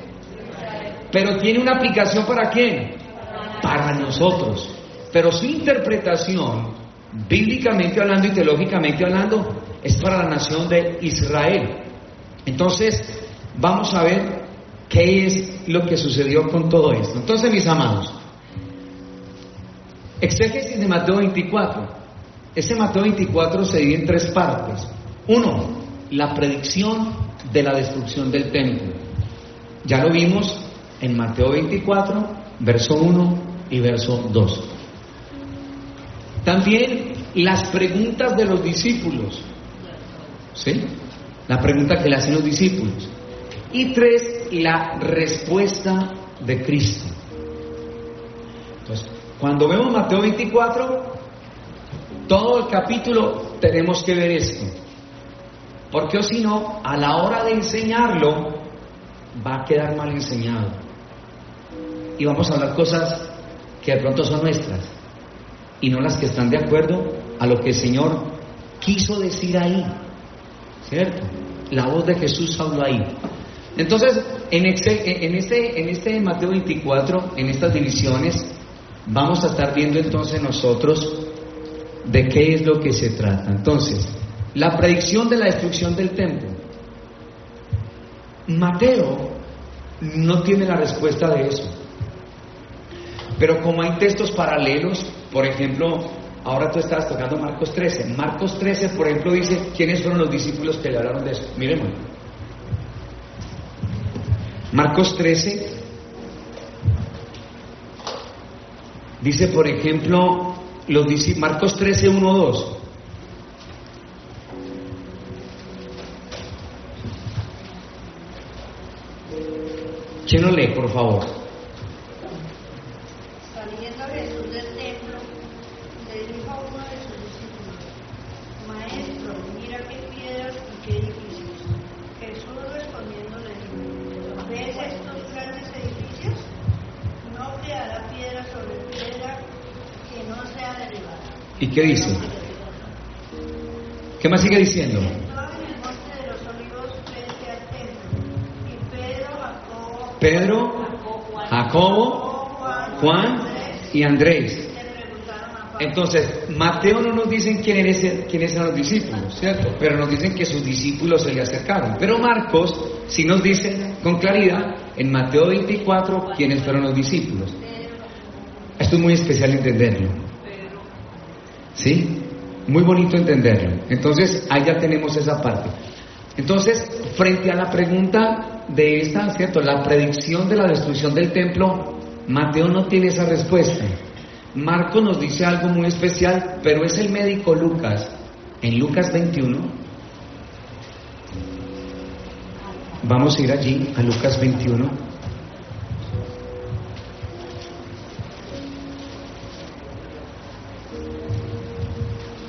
Pero tiene una aplicación ¿para quién? Para nosotros. Pero su interpretación, bíblicamente hablando y teológicamente hablando, es para la nación de Israel. Entonces, vamos a ver qué es lo que sucedió con todo esto. Entonces, mis amados, exégesis de Mateo 24. Ese Mateo 24 se divide en tres partes. 1. La predicción de la destrucción del templo. Ya lo vimos en Mateo 24, verso 1 y verso 2. También las preguntas de los discípulos. ¿Sí? La pregunta que le hacen los discípulos. Y 3. La respuesta de Cristo. Entonces, Cuando vemos Mateo 24, todo el capítulo tenemos que ver esto. Porque o si no, a la hora de enseñarlo, va a quedar mal enseñado. Y vamos a hablar cosas que de pronto son nuestras y no las que están de acuerdo a lo que el Señor quiso decir ahí, ¿cierto? La voz de Jesús habló ahí. Entonces, en este Mateo 24, en estas divisiones, vamos a estar viendo entonces nosotros de qué es lo que se trata. Entonces, la predicción de la destrucción del templo. Mateo no tiene la respuesta de eso. Pero como hay textos paralelos, por ejemplo, ahora tú estabas tocando Marcos 13. Marcos 13, por ejemplo, dice quiénes fueron los discípulos que le hablaron de eso. Miremos. Marcos 13 dice, por ejemplo, Marcos 13, 1, 2. ¿Quién lo lee, por favor? Saliendo Jesús del templo, le dijo a uno de sus discípulos: Maestro, mira qué piedras y qué edificios. Jesús respondiendo le dijo: ¿Ves estos grandes edificios? No quedará piedra sobre piedra que no sea derribada. ¿Y qué dice? ¿Qué más sigue diciendo? Estaban en el monte de los olivos frente al templo, y Pedro, Jacobo, Juan y Andrés. Entonces, Mateo no nos dicen quiénes eran los discípulos, ¿cierto? Pero nos dicen que sus discípulos se le acercaron. Pero Marcos sí nos dice con claridad en Mateo 24 quiénes fueron los discípulos. Esto es muy especial entenderlo. ¿Sí? Muy bonito entenderlo. Entonces, ahí ya tenemos esa parte. Entonces, frente a la pregunta de esta, ¿cierto?, la predicción de la destrucción del templo, Mateo no tiene esa respuesta. Marcos nos dice algo muy especial, pero es el médico Lucas. En Lucas 21, vamos a ir allí, a Lucas 21.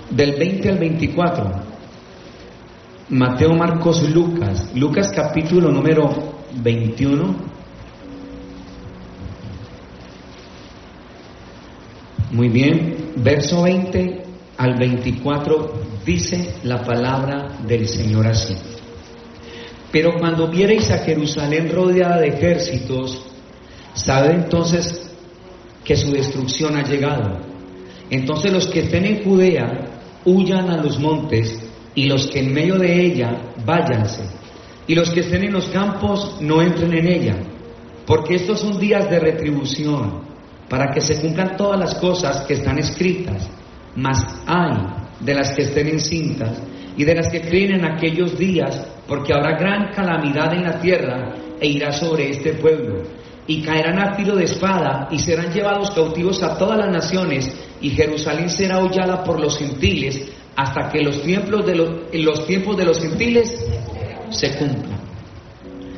Del 20 al 24. Mateo, Marcos, Lucas. Lucas capítulo número 21. Muy bien, verso 20 al 24 dice la palabra del Señor así: Pero cuando viereis a Jerusalén rodeada de ejércitos, sabed entonces que su destrucción ha llegado. Entonces los que estén en Judea huyan a los montes, y los que en medio de ella váyanse, y los que estén en los campos no entren en ella, porque estos son días de retribución, para que se cumplan todas las cosas que están escritas. Mas ay de las que estén encintas y de las que críen en aquellos días, porque habrá gran calamidad en la tierra e irá sobre este pueblo, y caerán a filo de espada y serán llevados cautivos a todas las naciones, y Jerusalén será hollada por los gentiles hasta que los tiempos de los gentiles se cumplan.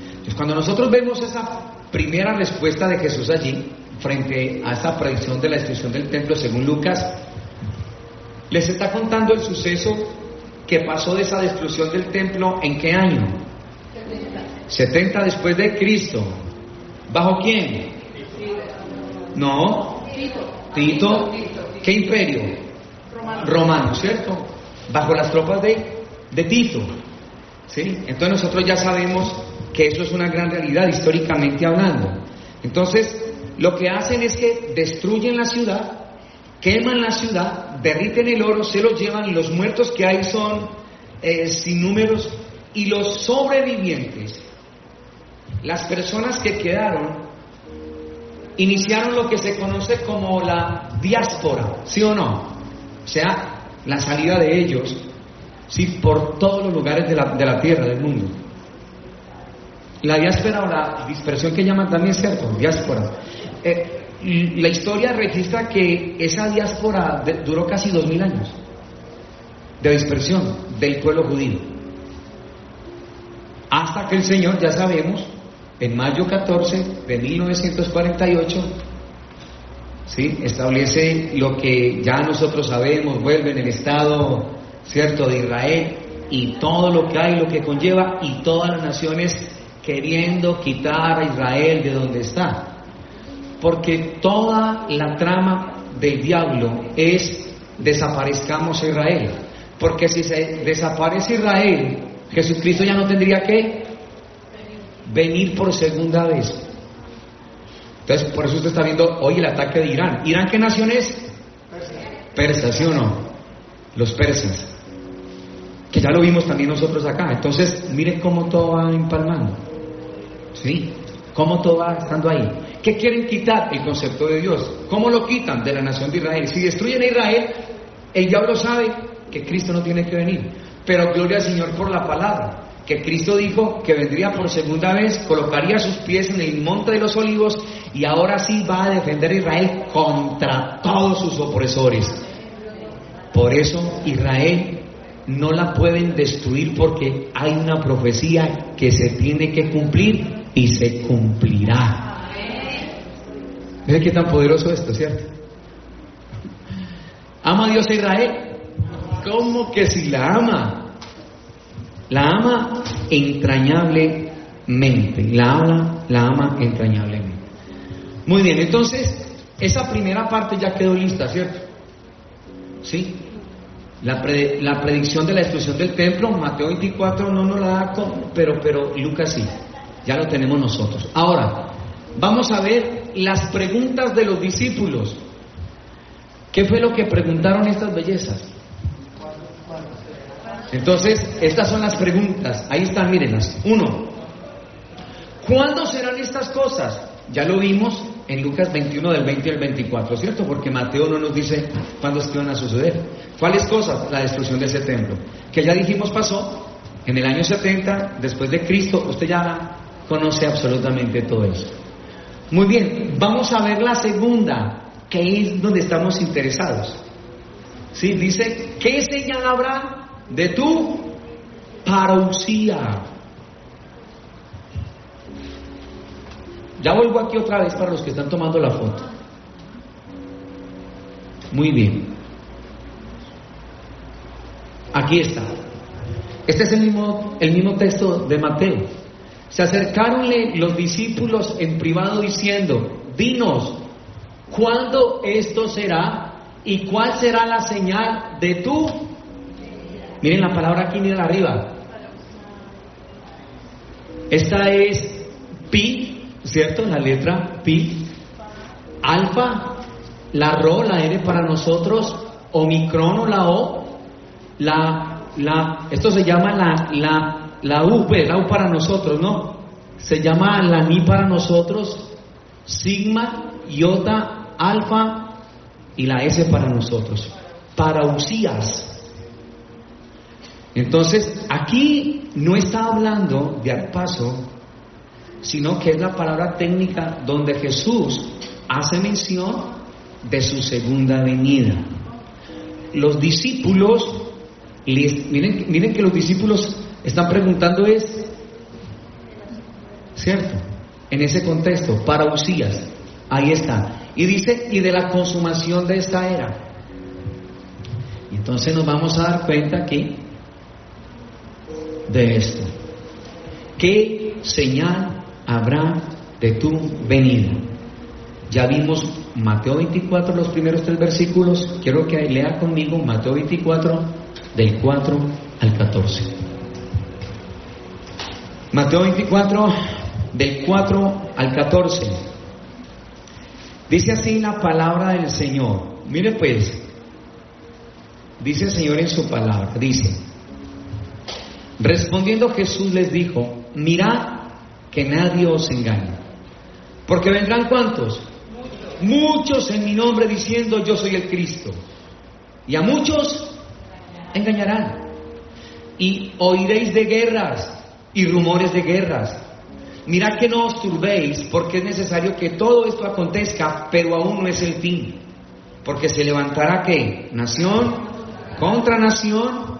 Entonces, cuando nosotros vemos esa primera respuesta de Jesús allí frente a esta predicción de la destrucción del templo según Lucas, les está contando el suceso que pasó de esa destrucción del templo. ¿En qué año? 70 después de Cristo. ¿Bajo quién? No, Tito. ¿Qué imperio? Romano, ¿cierto? Bajo las tropas de Tito. ¿Sí? Entonces nosotros ya sabemos que eso es una gran realidad históricamente hablando. Entonces lo que hacen es que destruyen la ciudad, queman la ciudad, derriten el oro, se lo llevan, y los muertos que hay son sin números, y los sobrevivientes, las personas que quedaron, iniciaron lo que se conoce como la diáspora, ¿sí o no? O sea, la salida de ellos, sí, por todos los lugares de la tierra, del mundo. La diáspora o la dispersión que llaman también, ¿cierto? Diáspora. La historia registra que esa diáspora duró casi 2000 años de dispersión del pueblo judío, hasta que el Señor, ya sabemos, en mayo 14 de 1948 ¿sí? Establece lo que ya nosotros sabemos, vuelve en el Estado, ¿cierto?, de Israel, y todo lo que hay, lo que conlleva, y todas las naciones queriendo quitar a Israel de donde está. Porque toda la trama del diablo es desaparezcamos a Israel. Porque si se desaparece Israel, Jesucristo ya no tendría que venir por segunda vez. Entonces, por eso usted está viendo hoy el ataque de Irán. ¿Irán qué nación es? Persa, ¿sí o no? Los persas. Que ya lo vimos también nosotros acá. Entonces, miren cómo todo va empalmando. ¿Sí? Cómo todo va estando ahí. ¿Qué quieren quitar? El concepto de Dios. ¿Cómo lo quitan? De la nación de Israel. Si destruyen a Israel, el diablo sabe que Cristo no tiene que venir. Pero gloria al Señor por la palabra. Que Cristo dijo que vendría por segunda vez, colocaría sus pies en el monte de los olivos y ahora sí va a defender a Israel contra todos sus opresores. Por eso Israel no la pueden destruir, porque hay una profecía que se tiene que cumplir y se cumplirá. Miren qué tan poderoso esto, ¿cierto? ¿Ama Dios a Israel? ¿Cómo que si la ama? La ama entrañablemente. La ama entrañablemente. Muy bien, entonces esa primera parte ya quedó lista, ¿cierto? ¿Sí? La predicción de la destrucción del templo, Mateo 24 no nos la da, pero Lucas sí, ya lo tenemos nosotros. Ahora, vamos a ver las preguntas de los discípulos. ¿Qué fue lo que preguntaron estas bellezas? Entonces, estas son las preguntas, ahí están, mírenlas. 1. ¿Cuándo serán estas cosas? Ya lo vimos en Lucas 21 del 20 al 24, ¿cierto? Porque Mateo no nos dice cuándo es que van a suceder. ¿Cuáles cosas? La destrucción de ese templo, que ya dijimos pasó en el año 70 después de Cristo. Usted ya conoce absolutamente todo eso. Muy bien, vamos a ver la segunda, que es donde estamos interesados. ¿Sí? Dice, ¿qué señal habrá de tu parousia? Ya vuelvo aquí otra vez para los que están tomando la foto. Muy bien. Aquí está. Este es el mismo texto de Mateo. Se acercaronle los discípulos en privado diciendo, dinos, ¿cuándo esto será? ¿Y cuál será la señal de tu? Miren la palabra aquí, miren arriba. Esta es pi, ¿cierto? La letra pi, alfa, la rho, la n para nosotros, omicron o la o, esto se llama la u, la u para nosotros, ¿no? Se llama la ni para nosotros, sigma, iota, alfa y la s para nosotros, parausías. Entonces, aquí no está hablando de arpazo, sino que es la palabra técnica donde Jesús hace mención de su segunda venida. Los discípulos, miren que los discípulos están preguntando ¿cierto? En ese contexto, parausías, ahí está. Y dice, y de la consumación de esta era. Y entonces nos vamos a dar cuenta aquí de esto. ¿Qué señal habrá de tu venida? Ya vimos Mateo 24, los primeros 3 versículos. Quiero que lea conmigo Mateo 24, del 4 al 14. Mateo 24, del 4 al 14. Dice así la palabra del Señor. Mire pues, dice el Señor en su palabra, dice: respondiendo Jesús les dijo, mirad que nadie os engañe, porque vendrán ¿cuántos? Muchos en mi nombre diciendo yo soy el Cristo, y a muchos engañarán. Y oiréis de guerras y rumores de guerras. Mirad que no os turbéis, porque es necesario que todo esto acontezca, pero aún no es el fin, porque se levantará ¿qué? Nación contra nación,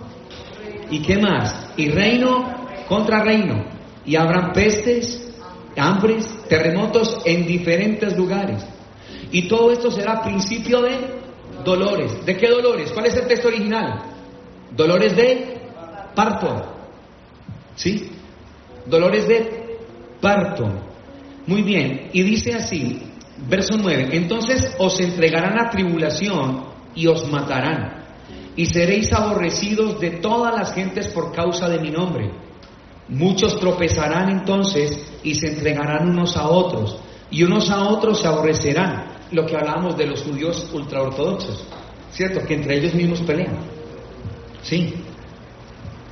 y ¿qué más? Y reino contra reino, y habrán pestes, hambres, terremotos en diferentes lugares. Y todo esto será principio de dolores. ¿De qué dolores? ¿Cuál es el texto original? Dolores de parto. ¿Sí? Dolores de parto. Muy bien. Y dice así, verso 9. Entonces os entregarán a tribulación y os matarán. Y seréis aborrecidos de todas las gentes por causa de mi nombre. Muchos tropezarán entonces y se entregarán unos a otros. Y unos a otros se aborrecerán. Lo que hablábamos de los judíos ultraortodoxos, ¿cierto? Que entre ellos mismos pelean. Sí.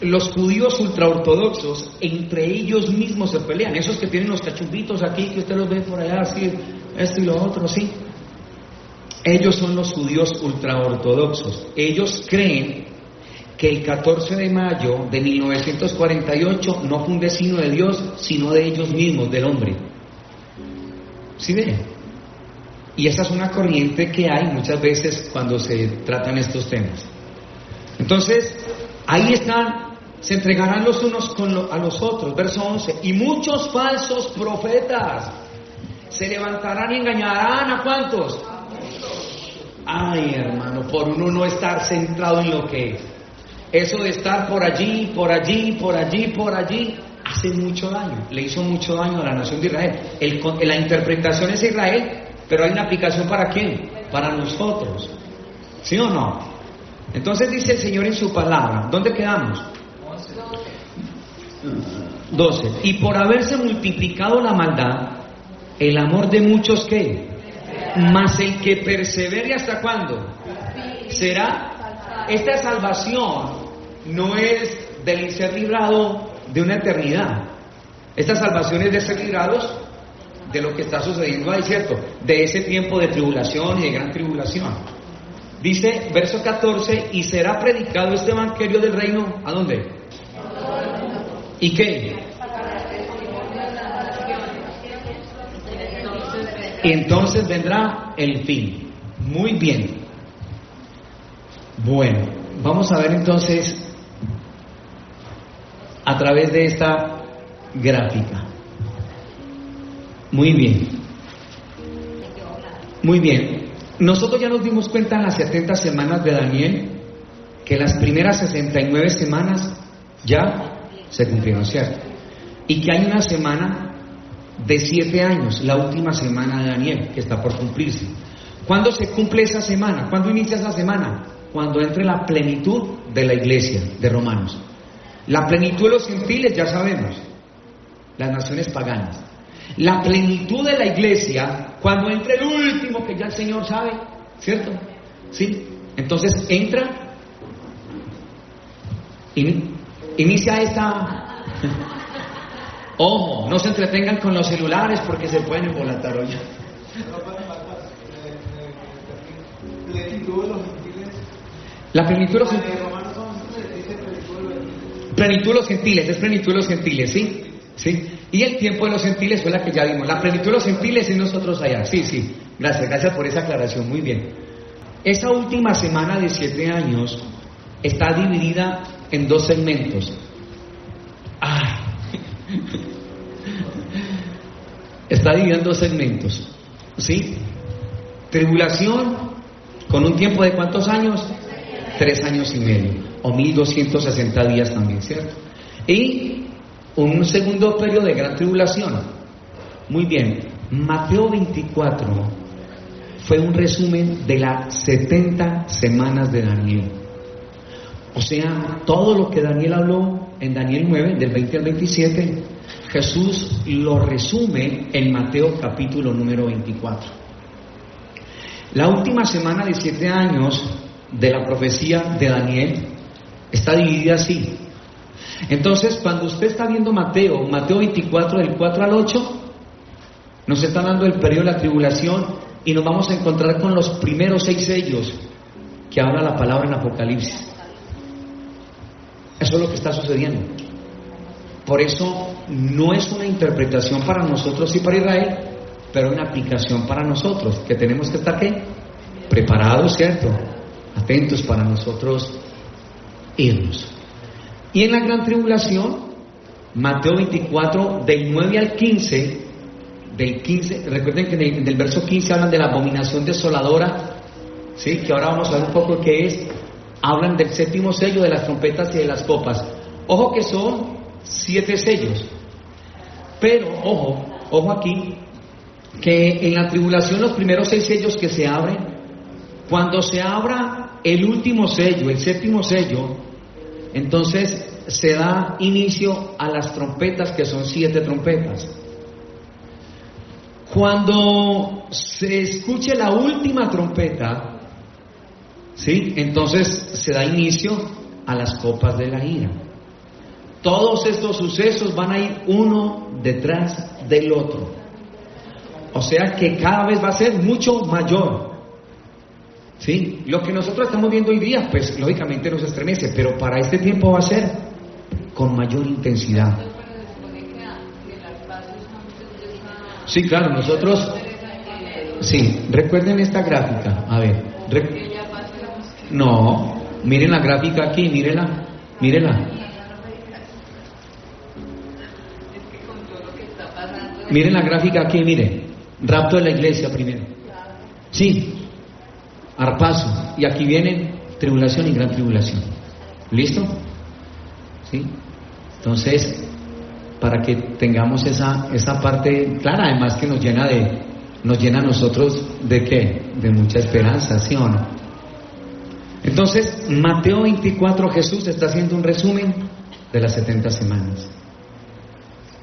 Los judíos ultraortodoxos entre ellos mismos se pelean. Esos que tienen los cachumbitos aquí, que usted los ve por allá, así, esto y lo otro, sí. Ellos son los judíos ultraortodoxos. Ellos creen que el 14 de mayo de 1948 no fue un destino de Dios, sino de ellos mismos, del hombre. ¿Sí ven? Y esa es una corriente que hay muchas veces cuando se tratan estos temas. Entonces, ahí están, se entregarán los unos a los otros, verso 11, y muchos falsos profetas se levantarán y engañarán ¿a cuántos? Ay, hermano, por uno no estar centrado en lo que es. Eso de estar por allí, por allí, por allí, por allí, hace mucho daño, le hizo mucho daño a la nación de Israel. La interpretación es Israel, pero hay una aplicación ¿para quién? Para nosotros, ¿sí o no? Entonces dice el Señor en su palabra, ¿dónde quedamos? 12. Y por haberse multiplicado la maldad, el amor de muchos, ¿qué? Mas el que persevere, ¿hasta cuándo? Será. Esta salvación no es del ser librado de una eternidad. Esta salvación es de ser librados de lo que está sucediendo ahí, ¿cierto? De ese tiempo de tribulación y de gran tribulación. Dice, verso 14, y será predicado este evangelio del reino, ¿a dónde? ¿Y qué? Y entonces vendrá el fin. Muy bien. Bueno, vamos a ver entonces a través de esta gráfica. Muy bien. Muy bien. Nosotros ya nos dimos cuenta en las 70 semanas de Daniel que las primeras 69 semanas ya se cumplieron, ¿cierto? Y que hay una semana de 7 años, la última semana de Daniel, que está por cumplirse. ¿Cuándo se cumple esa semana? ¿Cuándo inicia esa semana? Cuando entre la plenitud de la iglesia de Romanos. La plenitud de los gentiles ya sabemos, las naciones paganas. La plenitud de la iglesia, cuando entre el último, que ya el Señor sabe, ¿cierto? ¿Sí? Entonces entra, inicia esta... Ojo, no se entretengan con los celulares porque se pueden embolatar hoy. La plenitud de los gentiles. Plenitud de los gentiles, es plenitud de los gentiles, ¿sí? ¿Sí? Y el tiempo de los gentiles fue la que ya vimos. La plenitud de los gentiles es nosotros allá. Sí, sí. Gracias por esa aclaración. Muy bien. Esa última semana de 7 años está dividida en 2 segmentos. Está dividida en 2 segmentos. ¿Sí? Tribulación con un tiempo de ¿cuántos años? 3 años y medio. O 1260 días también, ¿cierto? Y un segundo periodo de gran tribulación. Muy bien. Mateo 24 fue un resumen de las 70 semanas de Daniel. O sea, todo lo que Daniel habló en Daniel 9, del 20 al 27, Jesús lo resume en Mateo capítulo número 24. La última semana de 7 años de la profecía de Daniel está dividida así. Entonces, cuando usted está viendo Mateo 24, del 4 al 8, nos está dando el periodo de la tribulación y nos vamos a encontrar con los primeros 6 sellos que habla la palabra en Apocalipsis. Eso es lo que está sucediendo. Por eso no es una interpretación para nosotros y para Israel, pero una aplicación para nosotros, que tenemos que estar ¿qué? Preparados, ¿cierto? Atentos para nosotros irnos. Y en la gran tribulación, Mateo 24, del 9 al 15, del 15, recuerden que del verso 15 hablan de la abominación desoladora, ¿sí? Que ahora vamos a ver un poco qué es. Hablan del séptimo sello, de las trompetas y de las copas. Ojo que son 7 sellos. Pero, ojo aquí, que en la tribulación los primeros 6 sellos que se abren, cuando se abra el último sello, el séptimo sello, entonces se da inicio a las trompetas, que son 7 trompetas. Cuando se escuche la última trompeta, ¿sí? Entonces se da inicio a las copas de la ira. Todos estos sucesos van a ir uno detrás del otro. O sea que cada vez va a ser mucho mayor. ¿Sí? Lo que nosotros estamos viendo hoy día, pues lógicamente nos estremece, pero para este tiempo va a ser con mayor intensidad. Sí, claro, nosotros... Sí, recuerden esta gráfica. A ver, no, miren la gráfica aquí, mírenla. Miren la gráfica aquí, miren. Rapto de la iglesia primero. Sí, arpazo. Y aquí vienen tribulación y gran tribulación. ¿Listo? ¿Sí? Entonces, para que tengamos esa parte clara, además que nos llena a nosotros de ¿qué? De mucha esperanza, ¿sí o no? Entonces, Mateo 24, Jesús está haciendo un resumen de las 70 semanas.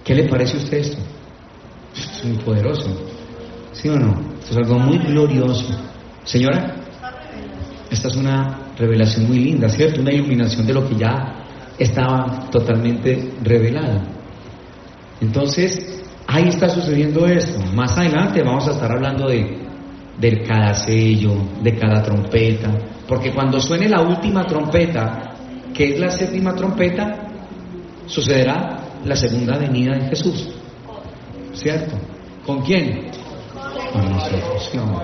¿Qué le parece a usted esto? Es muy poderoso, ¿sí o no? Esto es algo muy glorioso. Señora, esta es una revelación muy linda, ¿cierto? Una iluminación de lo que ya estaba totalmente revelado. Entonces, ahí está sucediendo esto. Más adelante vamos a estar hablando de cada sello, de cada trompeta, porque cuando suene la última trompeta, que es la séptima trompeta, sucederá la segunda venida de Jesús, ¿cierto? ¿Con quién? Con nosotros, ¿no?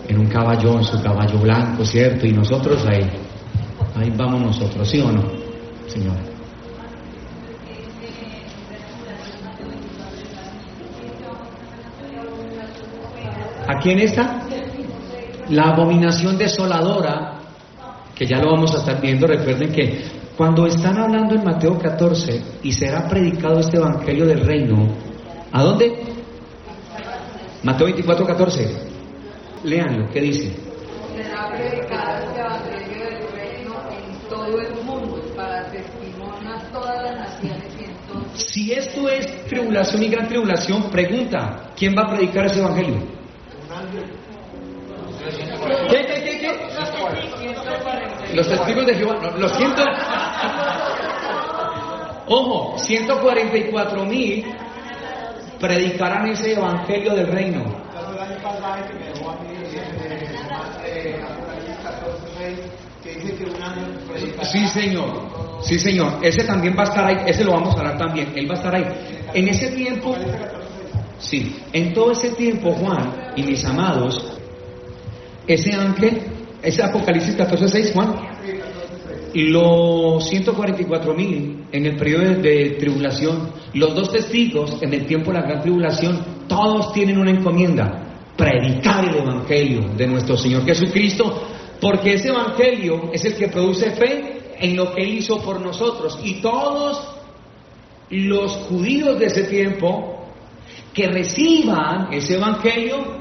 En un caballo, en su caballo blanco, ¿cierto? Y nosotros ahí vamos nosotros, ¿sí o no, Señor? ¿Aquí en esta? La abominación desoladora, que ya lo vamos a estar viendo. Recuerden que cuando están hablando en Mateo 14 y será predicado este evangelio del reino, ¿a dónde? Mateo 24, 14. Léanlo, ¿qué dice? Será predicado este evangelio del reino en todo el mundo para testimonio a todas las naciones, y entonces... Si esto es tribulación y gran tribulación, pregunta, ¿quién va a predicar ese evangelio? ¿Qué? Los testigos de Jehová. No, los 144,000 predicarán ese evangelio del reino. Sí, señor. Ese también va a estar ahí. Ese lo vamos a hablar también. Él va a estar ahí. En ese tiempo, sí, en todo ese tiempo, Juan y mis amados, ese ángel, ese Apocalipsis 14:6, Juan, los 144,000 en el periodo de tribulación, los 2 testigos en el tiempo de la gran tribulación, todos tienen una encomienda: predicar el evangelio de nuestro Señor Jesucristo, porque ese evangelio es el que produce fe en lo que Él hizo por nosotros. Y todos los judíos de ese tiempo que reciban ese evangelio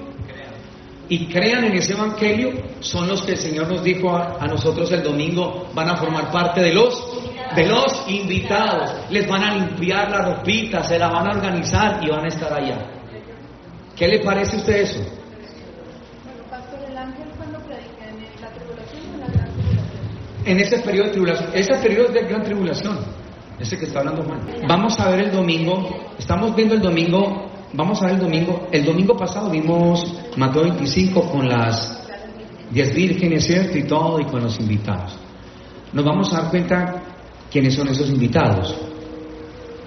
y crean en ese evangelio son los que el Señor nos dijo a nosotros el domingo: van a formar parte de los invitados. Les van a limpiar la ropita, se la van a organizar y van a estar allá. ¿Qué le parece a usted eso? Bueno, pastor, el ángel cuando predica en la tribulación o en la gran tribulación. En ese periodo de tribulación, ese periodo es de gran tribulación, ese que está hablando Juan. Vamos a ver el domingo, estamos viendo el domingo. Vamos a ver el domingo. El domingo pasado vimos Mateo 25 con las 10 vírgenes, ¿cierto? Y todo, y con los invitados. Nos vamos a dar cuenta quiénes son esos invitados,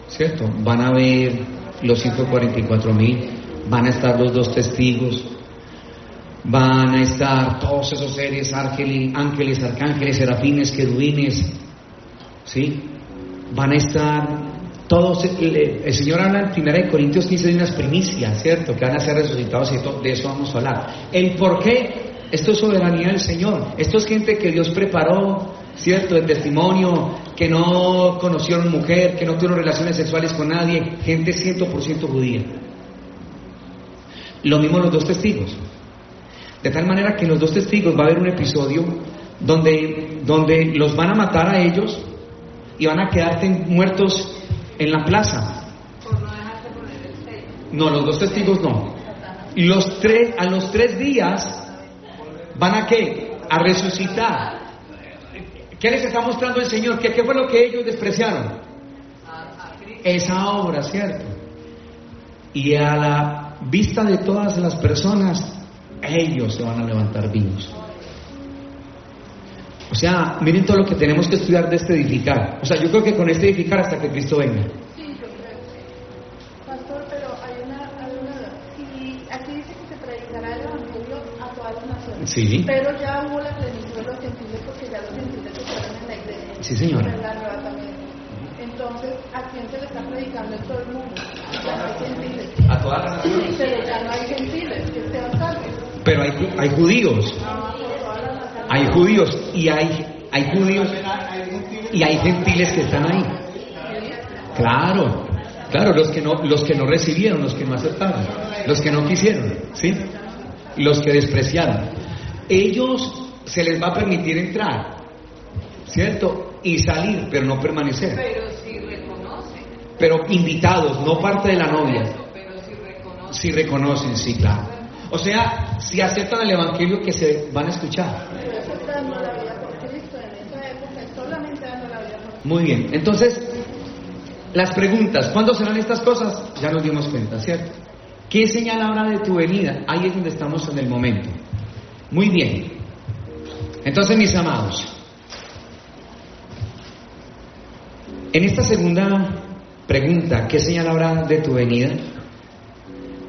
¿cierto? Van a ver los 144,000, van a estar los 2 testigos, van a estar todos esos seres, ángeles, arcángeles, serafines, querubines, ¿sí? Van a estar todos, el Señor habla en 1 Corintios 15 de unas primicias, ¿cierto? Que van a ser resucitados y de eso vamos a hablar. El por qué, esto es soberanía del Señor. Esto es gente que Dios preparó, ¿cierto? De testimonio, que no conocieron mujer, que no tuvieron relaciones sexuales con nadie, gente 100% judía. Lo mismo los dos testigos. De tal manera que en los dos testigos va a haber un episodio donde los van a matar a ellos y van a quedar muertos en la plaza. Por no dejarse poner el sello. No, los dos testigos no. A los 3 días van a ¿qué? A resucitar. ¿Qué les está mostrando el Señor? ¿Qué fue lo que ellos despreciaron? Esa obra, ¿cierto? Y a la vista de todas las personas, ellos se van a levantar vivos. O sea, miren todo lo que tenemos que estudiar de este edificar. O sea, yo creo que con este edificar hasta que Cristo venga. Sí, yo creo. Pastor, pero hay una si aquí dice que se predicará el evangelio a todas las naciones. Sí. Pero ya hubo la plenitud de los gentiles porque ya los gentiles estaban en la iglesia. Sí, señora. En el arrebatamiento. Entonces, ¿a quién se le está predicando en todo el mundo? Ya no hay gentiles. A todas las naciones. Pero ya no hay gentiles que sean salvos. Pero hay judíos. Hay judíos y hay judíos y hay gentiles que están ahí. Claro, los que no recibieron, los que no aceptaron, los que no quisieron, ¿sí? Los que despreciaron. Ellos se les va a permitir entrar, ¿cierto? Y salir, pero no permanecer. Pero si reconocen. Pero invitados, no parte de la novia. Pero si reconocen. Si reconocen, sí, claro. O sea, si aceptan el evangelio que se van a escuchar. Pero eso está dando la vida por Cristo en esa época, solamente dando la vida por Cristo. Muy bien, entonces, las preguntas, ¿cuándo serán estas cosas? Ya nos dimos cuenta, ¿cierto? ¿Qué señal habrá de tu venida? Ahí es donde estamos en el momento. Muy bien. Entonces, mis amados, en esta segunda pregunta, ¿qué señal habrá de tu venida?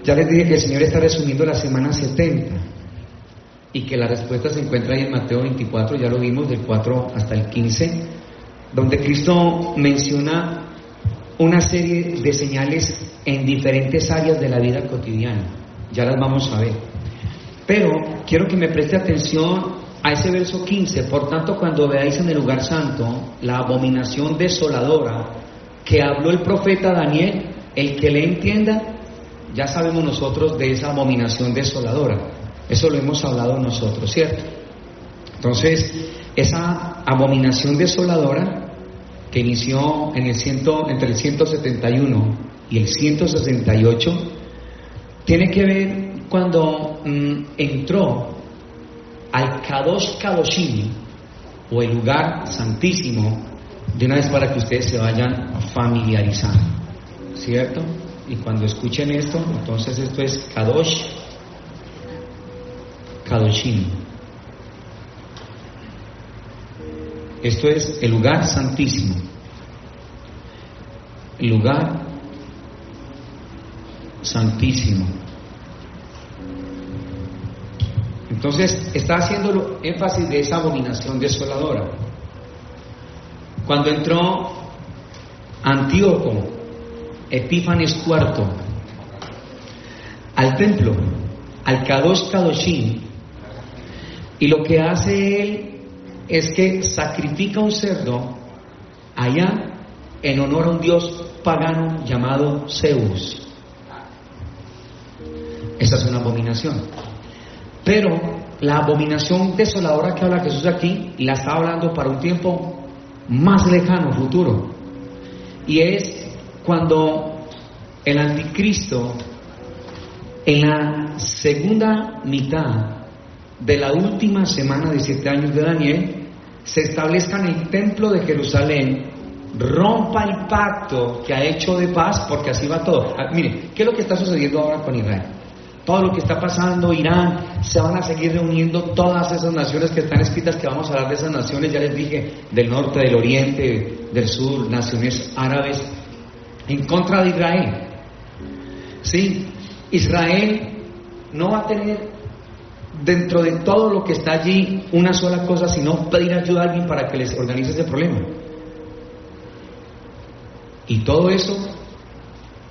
Ya les dije que el Señor está resumiendo la semana 70 y que la respuesta se encuentra ahí en Mateo 24, ya lo vimos, del 4 hasta el 15, donde Cristo menciona una serie de señales en diferentes áreas de la vida cotidiana. Ya las vamos a ver. Pero quiero que me preste atención a ese verso 15. Por tanto, cuando veáis en el lugar santo la abominación desoladora que habló el profeta Daniel, el que le entienda, ya sabemos nosotros de esa abominación desoladora. Eso lo hemos hablado nosotros, ¿cierto? Entonces, esa abominación desoladora que inició entre el 171 y el 168 tiene que ver cuando entró al Kadosh Kadoshim, o el lugar santísimo, de una vez para que ustedes se vayan familiarizando, ¿cierto? Y cuando escuchen esto, entonces esto es Kadosh Kadoshim. Esto es el lugar santísimo. El lugar santísimo. Entonces está haciendo énfasis de esa abominación desoladora. Cuando entró Antíoco Epífanes IV al templo, al Kadosh Kadoshim, y lo que hace él es que sacrifica un cerdo allá en honor a un dios pagano llamado Zeus. Esa es una abominación. Pero la abominación desoladora que habla Jesús aquí, la está hablando para un tiempo más lejano, futuro. Y es cuando el anticristo, en la segunda mitad de la última semana de 7 años de Daniel, se establezca en el templo de Jerusalén, rompa el pacto que ha hecho de paz, porque así va todo. Miren, ¿qué es lo que está sucediendo ahora con Israel? Todo lo que está pasando, Irán, se van a seguir reuniendo todas esas naciones que están escritas, que vamos a hablar de esas naciones, ya les dije, del norte, del oriente, del sur, naciones árabes, en contra de Israel. Sí, Israel no va a tener dentro de todo lo que está allí una sola cosa, sino pedir ayuda a alguien para que les organice ese problema. Y todo eso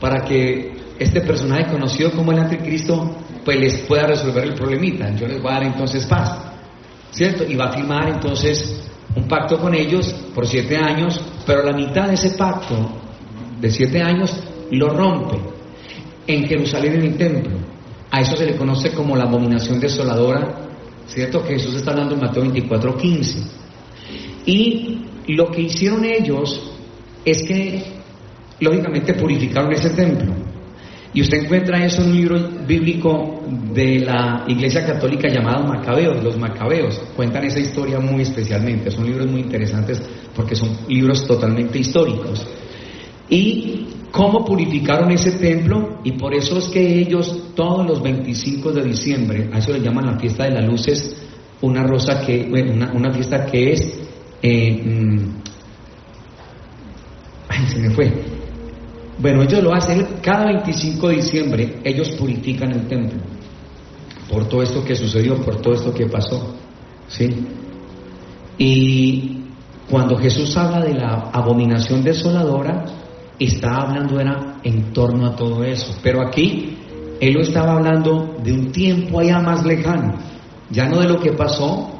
para que este personaje conocido como el anticristo pues les pueda resolver el problemita. Yo les voy a dar entonces paz, ¿cierto? Y va a firmar entonces un pacto con ellos por 7 años, pero la mitad de ese pacto de 7 años lo rompe en Jerusalén, en el templo. A eso se le conoce como la abominación desoladora, ¿cierto? Que Jesús está hablando en Mateo 24:15. Y lo que hicieron ellos es que, lógicamente, purificaron ese templo. Y usted encuentra eso en un libro bíblico de la Iglesia Católica llamado Macabeos. Los Macabeos cuentan esa historia muy especialmente. Son libros muy interesantes porque son libros totalmente históricos. Y cómo purificaron ese templo, y por eso es que ellos todos los 25 de diciembre, a eso le llaman la fiesta de las luces, una fiesta que es se me fue. Bueno, ellos lo hacen cada 25 de diciembre, ellos purifican el templo por todo esto que sucedió, por todo esto que pasó, ¿sí? Y cuando Jesús habla de la abominación desoladora, está hablando era en torno a todo eso, pero aquí él lo estaba hablando de un tiempo allá más lejano, ya no de lo que pasó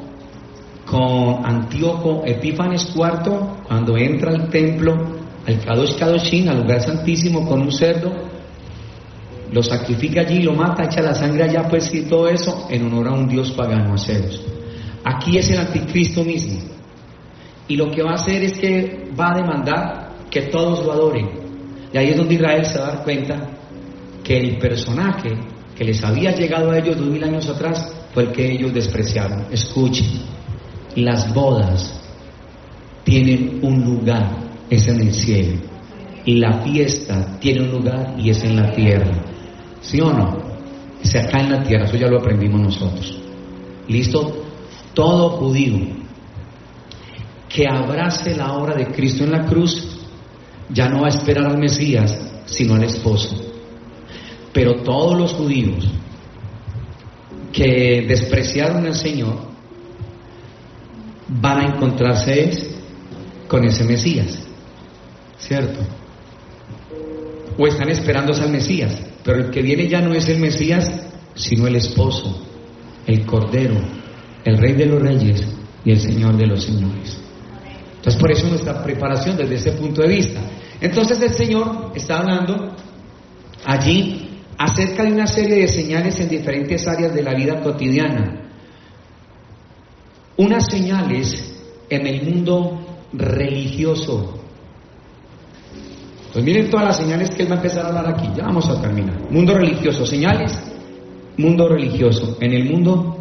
con Antíoco Epífanes IV, cuando entra al templo, al Kadosh Kadoshim, al lugar santísimo, con un cerdo, lo sacrifica allí, lo mata, echa la sangre allá, pues, y todo eso en honor a un dios pagano, a Zeus. Aquí es el anticristo mismo, y lo que va a hacer es que va a demandar que todos lo adoren, y ahí es donde Israel se va a dar cuenta que el personaje que les había llegado a ellos 2000 años atrás fue el que ellos despreciaron. Escuchen, las bodas tienen un lugar, es en el cielo, y la fiesta tiene un lugar y es en la tierra, ¿sí o no? Es acá en la tierra, eso ya lo aprendimos nosotros. ¿Listo? Todo judío que abrace la obra de Cristo en la cruz ya no va a esperar al Mesías, sino al esposo. Pero todos los judíos que despreciaron al Señor van a encontrarse con ese Mesías, ¿cierto? O están esperando al Mesías, pero el que viene ya no es el Mesías, sino el esposo, el Cordero, el Rey de los Reyes y el Señor de los Señores. Entonces, por eso nuestra preparación desde ese punto de vista. Entonces el Señor está hablando allí acerca de una serie de señales en diferentes áreas de la vida cotidiana. Unas señales en el mundo religioso. Pues miren todas las señales que él va a empezar a hablar aquí. Ya vamos a terminar. Mundo religioso, señales, mundo religioso. En el mundo.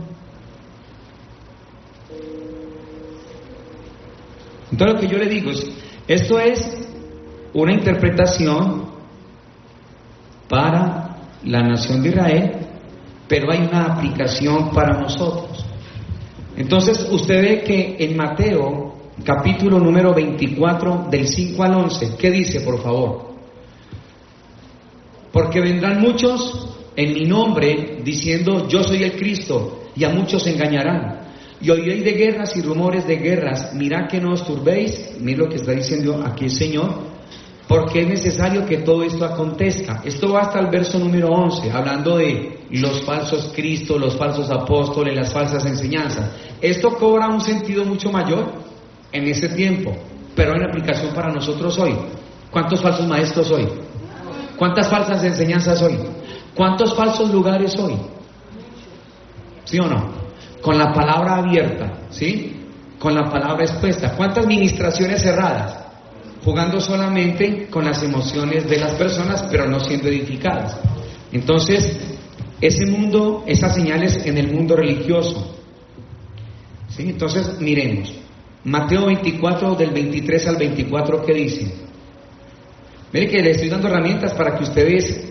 Entonces lo que yo le digo es, esto es una interpretación para la nación de Israel, pero hay una aplicación para nosotros. Entonces usted ve que en Mateo capítulo número 24 del 5 al 11, ¿qué dice, por favor? Porque vendrán muchos en mi nombre diciendo yo soy el Cristo, y a muchos engañarán. Y oiréis de guerras y rumores de guerras, mirad que no os turbéis. Mira lo que está diciendo aquí el Señor, porque es necesario que todo esto acontezca. Esto va hasta el verso número 11, hablando de los falsos cristos, los falsos apóstoles, las falsas enseñanzas. Esto cobra un sentido mucho mayor en ese tiempo, pero en aplicación para nosotros hoy. ¿Cuántos falsos maestros hoy? ¿Cuántas falsas enseñanzas hoy? ¿Cuántos falsos lugares hoy? ¿Sí o no? Con la palabra abierta, ¿sí? Con la palabra expuesta. ¿Cuántas ministraciones cerradas? Jugando solamente con las emociones de las personas, pero no siendo edificadas. Entonces, ese mundo, esas señales en el mundo religioso, ¿sí? Entonces, miremos. Mateo 24, del 23 al 24, ¿qué dice? Mire que le estoy dando herramientas para que ustedes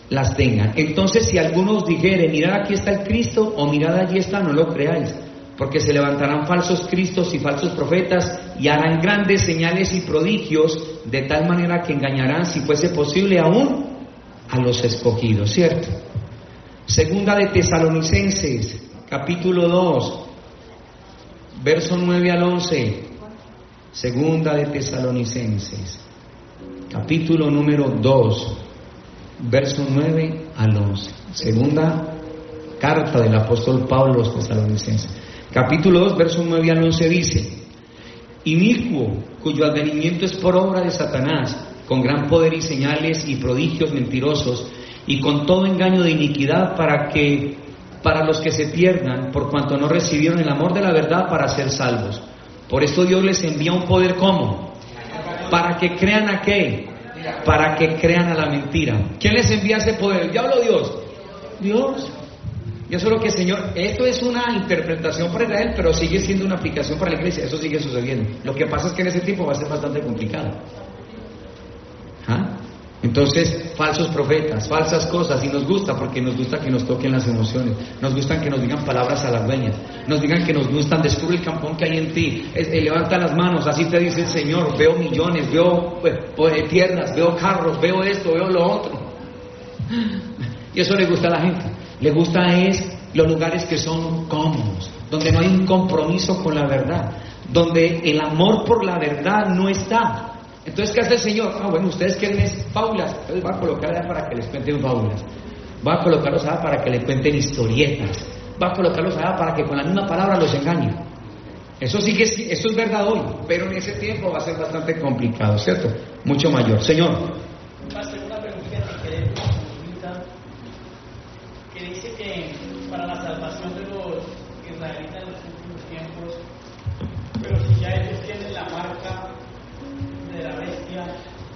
las tengan. Entonces, si alguno os dijere, mirad aquí está el Cristo, o mirad allí está, no lo creáis, porque se levantarán falsos cristos y falsos profetas, y harán grandes señales y prodigios, de tal manera que engañarán, si fuese posible, aún a los escogidos, ¿cierto? Segunda de Tesalonicenses, capítulo 2, verso 9 al 11. Segunda de Tesalonicenses. capítulo número 2, verso 9 al 11. Segunda carta del apóstol Pablo a los tesalonicenses. Capítulo 2, verso 9 al 11 dice: inicuo, cuyo advenimiento es por obra de Satanás, con gran poder y señales y prodigios mentirosos, y con todo engaño de iniquidad, para los que se pierdan, por cuanto no recibieron el amor de la verdad para ser salvos. Por esto Dios les envía un poder, ¿cómo? Para que crean a qué, para que crean a la mentira. ¿Quién les envía ese poder? ¿El diablo o Dios? Dios. Y eso es lo que el Señor, esto es una interpretación para Israel, pero sigue siendo una aplicación para la iglesia. Eso sigue sucediendo. Lo que pasa es que en ese tiempo va a ser bastante complicado. ¿Ah? Entonces, falsos profetas, falsas cosas, y nos gusta porque nos gusta que nos toquen las emociones, nos gustan que nos digan palabras halagüeñas, nos digan que nos gustan, descubre el campón que hay en ti, levanta las manos, así te dice el Señor, veo millones, veo tierras, veo carros, veo esto, veo lo otro. Y eso le gusta a la gente, le gusta es los lugares que son cómodos, donde no hay un compromiso con la verdad, donde el amor por la verdad no está. Entonces, ¿qué hace el Señor? Bueno, ustedes quieren es fábulas, entonces va a colocar allá para que les cuenten fábulas, va a colocarlos allá para que les cuenten historietas, va a colocarlos allá para que con la misma palabra los engañen. Eso es verdad hoy, pero en ese tiempo va a ser bastante complicado, ¿cierto? Mucho mayor. Señor. Va a ser una pregunta que quede bonita, que dice que para la salvación de los israelitas en los últimos tiempos, pero si ya ellos tienen la marca de la bestia.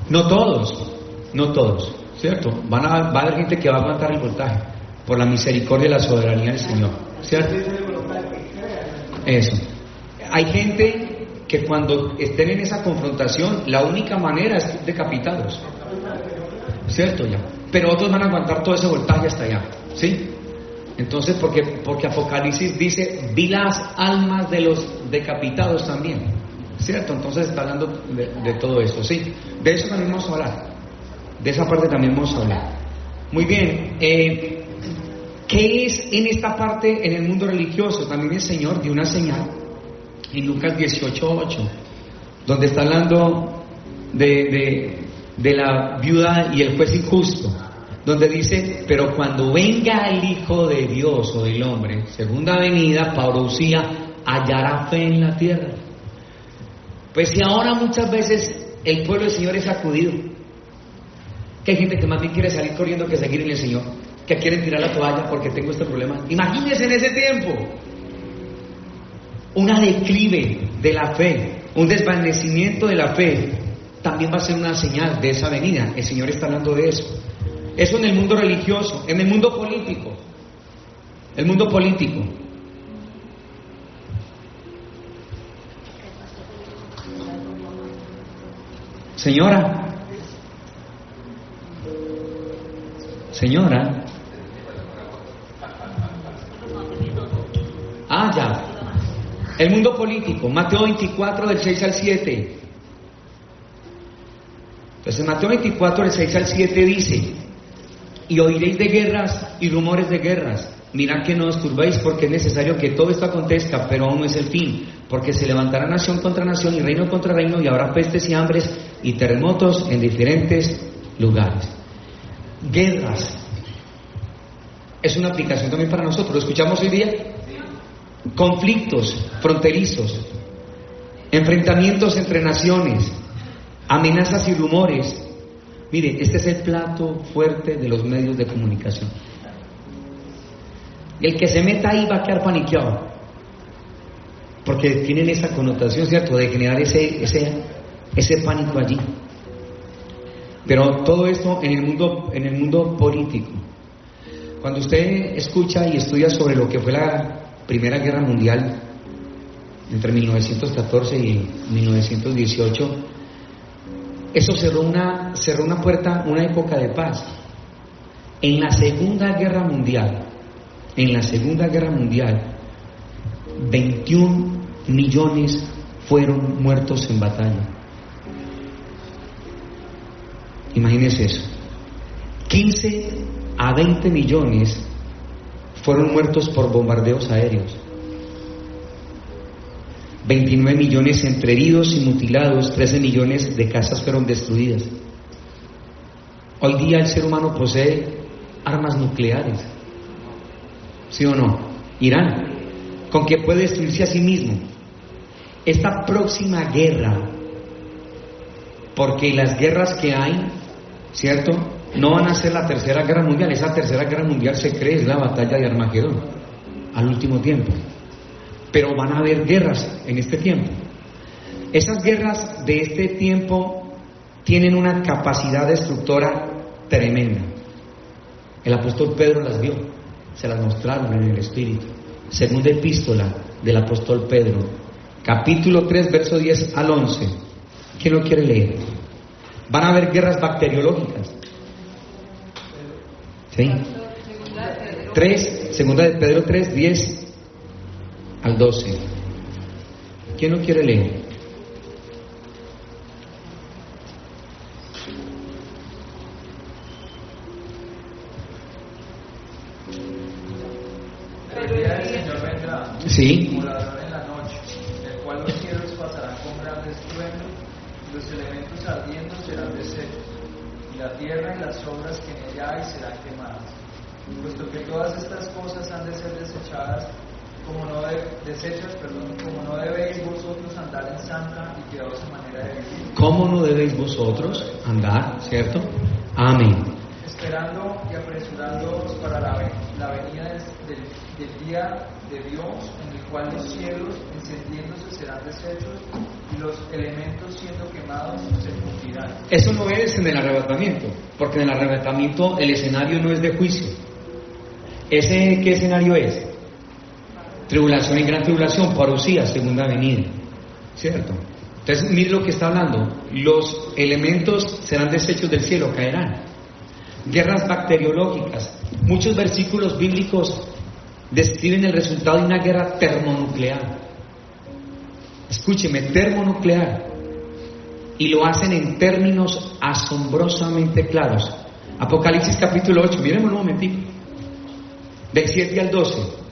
No todos, ¿cierto? Va a haber gente que va a aguantar el voltaje por la misericordia y la soberanía del Señor, ¿cierto? Eso. Hay gente que cuando estén en esa confrontación, la única manera es decapitados, ¿cierto? Ya. Pero otros van a aguantar todo ese voltaje hasta allá, ¿sí? Entonces, porque Apocalipsis dice, vi las almas de los decapitados también, ¿cierto? Entonces está hablando de todo eso, ¿sí? De eso también vamos a hablar, de esa parte también vamos a hablar. Muy bien, ¿qué es en esta parte en el mundo religioso? También el Señor dio una señal en Lucas 18:8, donde está hablando de la viuda y el juez injusto, donde dice, pero cuando venga el Hijo de Dios o del hombre, segunda venida, parousia, hallará fe en la tierra. Pues si ahora muchas veces el pueblo del Señor es sacudido, que hay gente que más bien quiere salir corriendo que seguir en el Señor, que quieren tirar la toalla porque tengo este problema. Imagínense en ese tiempo, una declive de la fe, un desvanecimiento de la fe, también va a ser una señal de esa venida. El Señor está hablando de eso. Eso en el mundo religioso, en el mundo político. El mundo político. Señora. Ya. El mundo político, Mateo 24 del 6 al 7. Entonces en Mateo 24 del 6 al 7 dice, y oiréis de guerras y rumores de guerras, mirad que no os turbéis, porque es necesario que todo esto acontezca, pero aún no es el fin, porque se levantará nación contra nación y reino contra reino, y habrá pestes y hambres y terremotos en diferentes lugares. Guerras es una aplicación también para nosotros, lo escuchamos hoy día. Conflictos fronterizos, enfrentamientos entre naciones, amenazas y rumores. Mire, este es el plato fuerte de los medios de comunicación. El que se meta ahí va a quedar paniqueado, porque tienen esa connotación, ¿cierto?, de generar ese pánico allí. Pero todo esto en el mundo político. Cuando usted escucha y estudia sobre lo que fue la Primera Guerra Mundial entre 1914 y 1918, eso cerró una puerta, una época de paz. En la Segunda Guerra Mundial, 21 millones fueron muertos en batalla. Imagínense eso. 15 a 20 millones fueron muertos por bombardeos aéreos. 29 millones entre heridos y mutilados, 13 millones de casas fueron destruidas. Hoy día el ser humano posee armas nucleares, ¿sí o no? Irán, con que puede destruirse a sí mismo. Esta próxima guerra, porque las guerras que hay, ¿cierto?, no van a ser la tercera guerra mundial. Esa tercera guerra mundial se cree es la batalla de Armagedón, al último tiempo. Pero van a haber guerras en este tiempo. Esas guerras de este tiempo tienen una capacidad destructora tremenda. El apóstol Pedro las vio, se las mostraron en el Espíritu. Segunda epístola del apóstol Pedro, capítulo 3, verso 10 al 11. ¿Quién lo quiere leer? Van a haber guerras bacteriológicas. ¿Sí? Segunda de Pedro 3, 10 al 12. ¿Quién lo quiere leer? El día del Señor vendrá, Sí. como ladrón en la noche, en el cual los cielos pasarán con gran estruendo, y los elementos ardiendo serán deshechos, y la tierra y las obras que en ella hay serán quemadas. Puesto que todas estas cosas han de ser desechadas, como no debéis vosotros andar en santa y piadosa manera de vivir. ¿Cómo no debéis vosotros andar, cierto? Amén. Esperando y apresurándoos para la venida del día de Dios, en el cual los cielos encendiéndose serán deshechos y los elementos siendo quemados se fundirán. Eso no es en el arrebatamiento, porque en el arrebatamiento el escenario no es de juicio. ¿Ese qué escenario es? Tribulación y gran tribulación, parucía, segunda venida, ¿cierto? Entonces, mire lo que está hablando. Los elementos serán deshechos del cielo, caerán. Guerras bacteriológicas. Muchos versículos bíblicos describen el resultado de una guerra termonuclear. Escúcheme, termonuclear. Y lo hacen en términos asombrosamente claros. Apocalipsis capítulo 8, miremos un momentito. Del 7 al 12.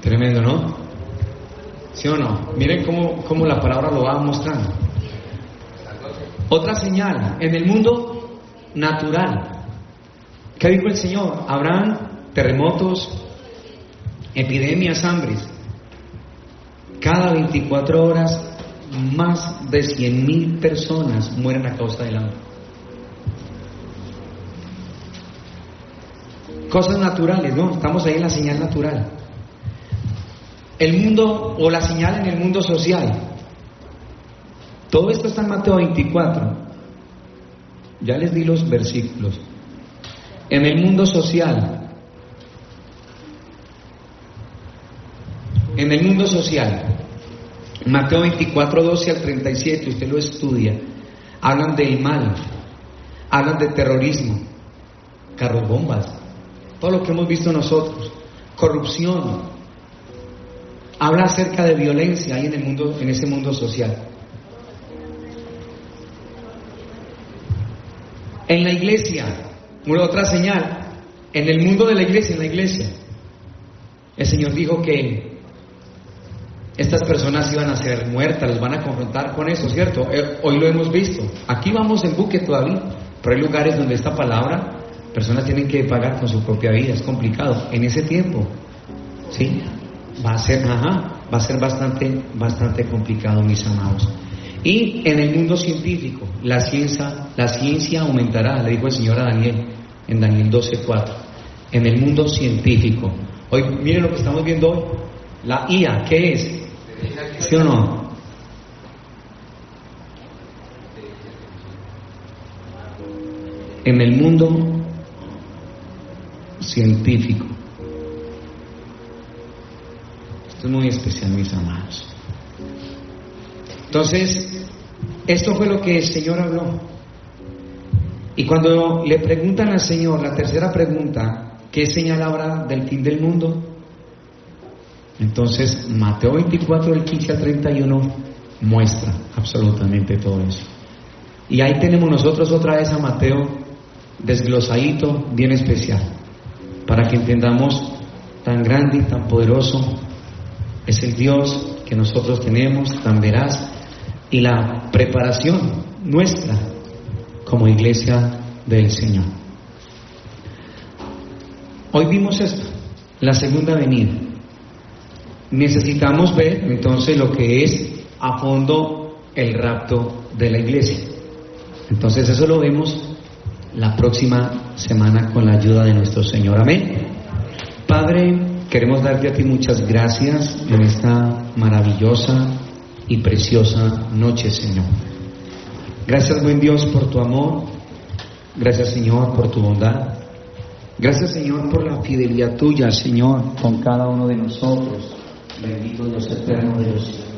Tremendo, ¿no? ¿Sí o no? Miren cómo la palabra lo va mostrando. Otra señal, en el mundo natural. ¿Qué dijo el Señor? Habrán terremotos, epidemias, hambres. Cada 24 horas más de 100,000 personas mueren a causa del hambre. Cosas naturales, ¿no? Estamos ahí en la señal natural. El mundo o la señal en el mundo social. Todo esto está en Mateo 24. Ya les di los versículos. En el mundo social. En el mundo social. Mateo 24, 12 al 37, usted lo estudia. Hablan del mal. Hablan de terrorismo. Carros bombas. Todo lo que hemos visto nosotros. Corrupción. Habla acerca de violencia ahí en el mundo, en ese mundo social. En la iglesia, otra señal, en el mundo de la iglesia, el Señor dijo que estas personas iban a ser muertas, los van a confrontar con eso, ¿cierto? Hoy lo hemos visto. Aquí vamos en buque todavía, pero hay lugares donde esta palabra, personas tienen que pagar con su propia vida, es complicado. En ese tiempo, ¿sí? Va a ser bastante complicado, mis amados. Y en el mundo científico, la ciencia aumentará, le dijo el Señor a Daniel, en Daniel 12:4, en el mundo científico. Hoy, miren lo que estamos viendo hoy, la IA, ¿qué es? ¿Sí o no? En el mundo científico. Esto es muy especial, mis amados. Entonces, esto fue lo que el Señor habló. Y cuando le preguntan al Señor, la tercera pregunta, ¿qué señal habrá del fin del mundo? Entonces, Mateo 24, del 15 al 31, muestra absolutamente todo eso. Y ahí tenemos nosotros otra vez a Mateo desglosadito, bien especial, para que entendamos tan grande y tan poderoso es el Dios que nosotros tenemos, tan veraz, y la preparación nuestra como iglesia del Señor. Hoy vimos esto, la segunda venida. Necesitamos ver entonces lo que es a fondo el rapto de la iglesia. Entonces eso lo vemos la próxima semana con la ayuda de nuestro Señor. Amén. Padre, queremos darte a ti muchas gracias en esta maravillosa y preciosa noche, Señor. Gracias, buen Dios, por tu amor. Gracias, Señor, por tu bondad. Gracias, Señor, por la fidelidad tuya, Señor, con cada uno de nosotros. Bendito Dios eterno de los cielos.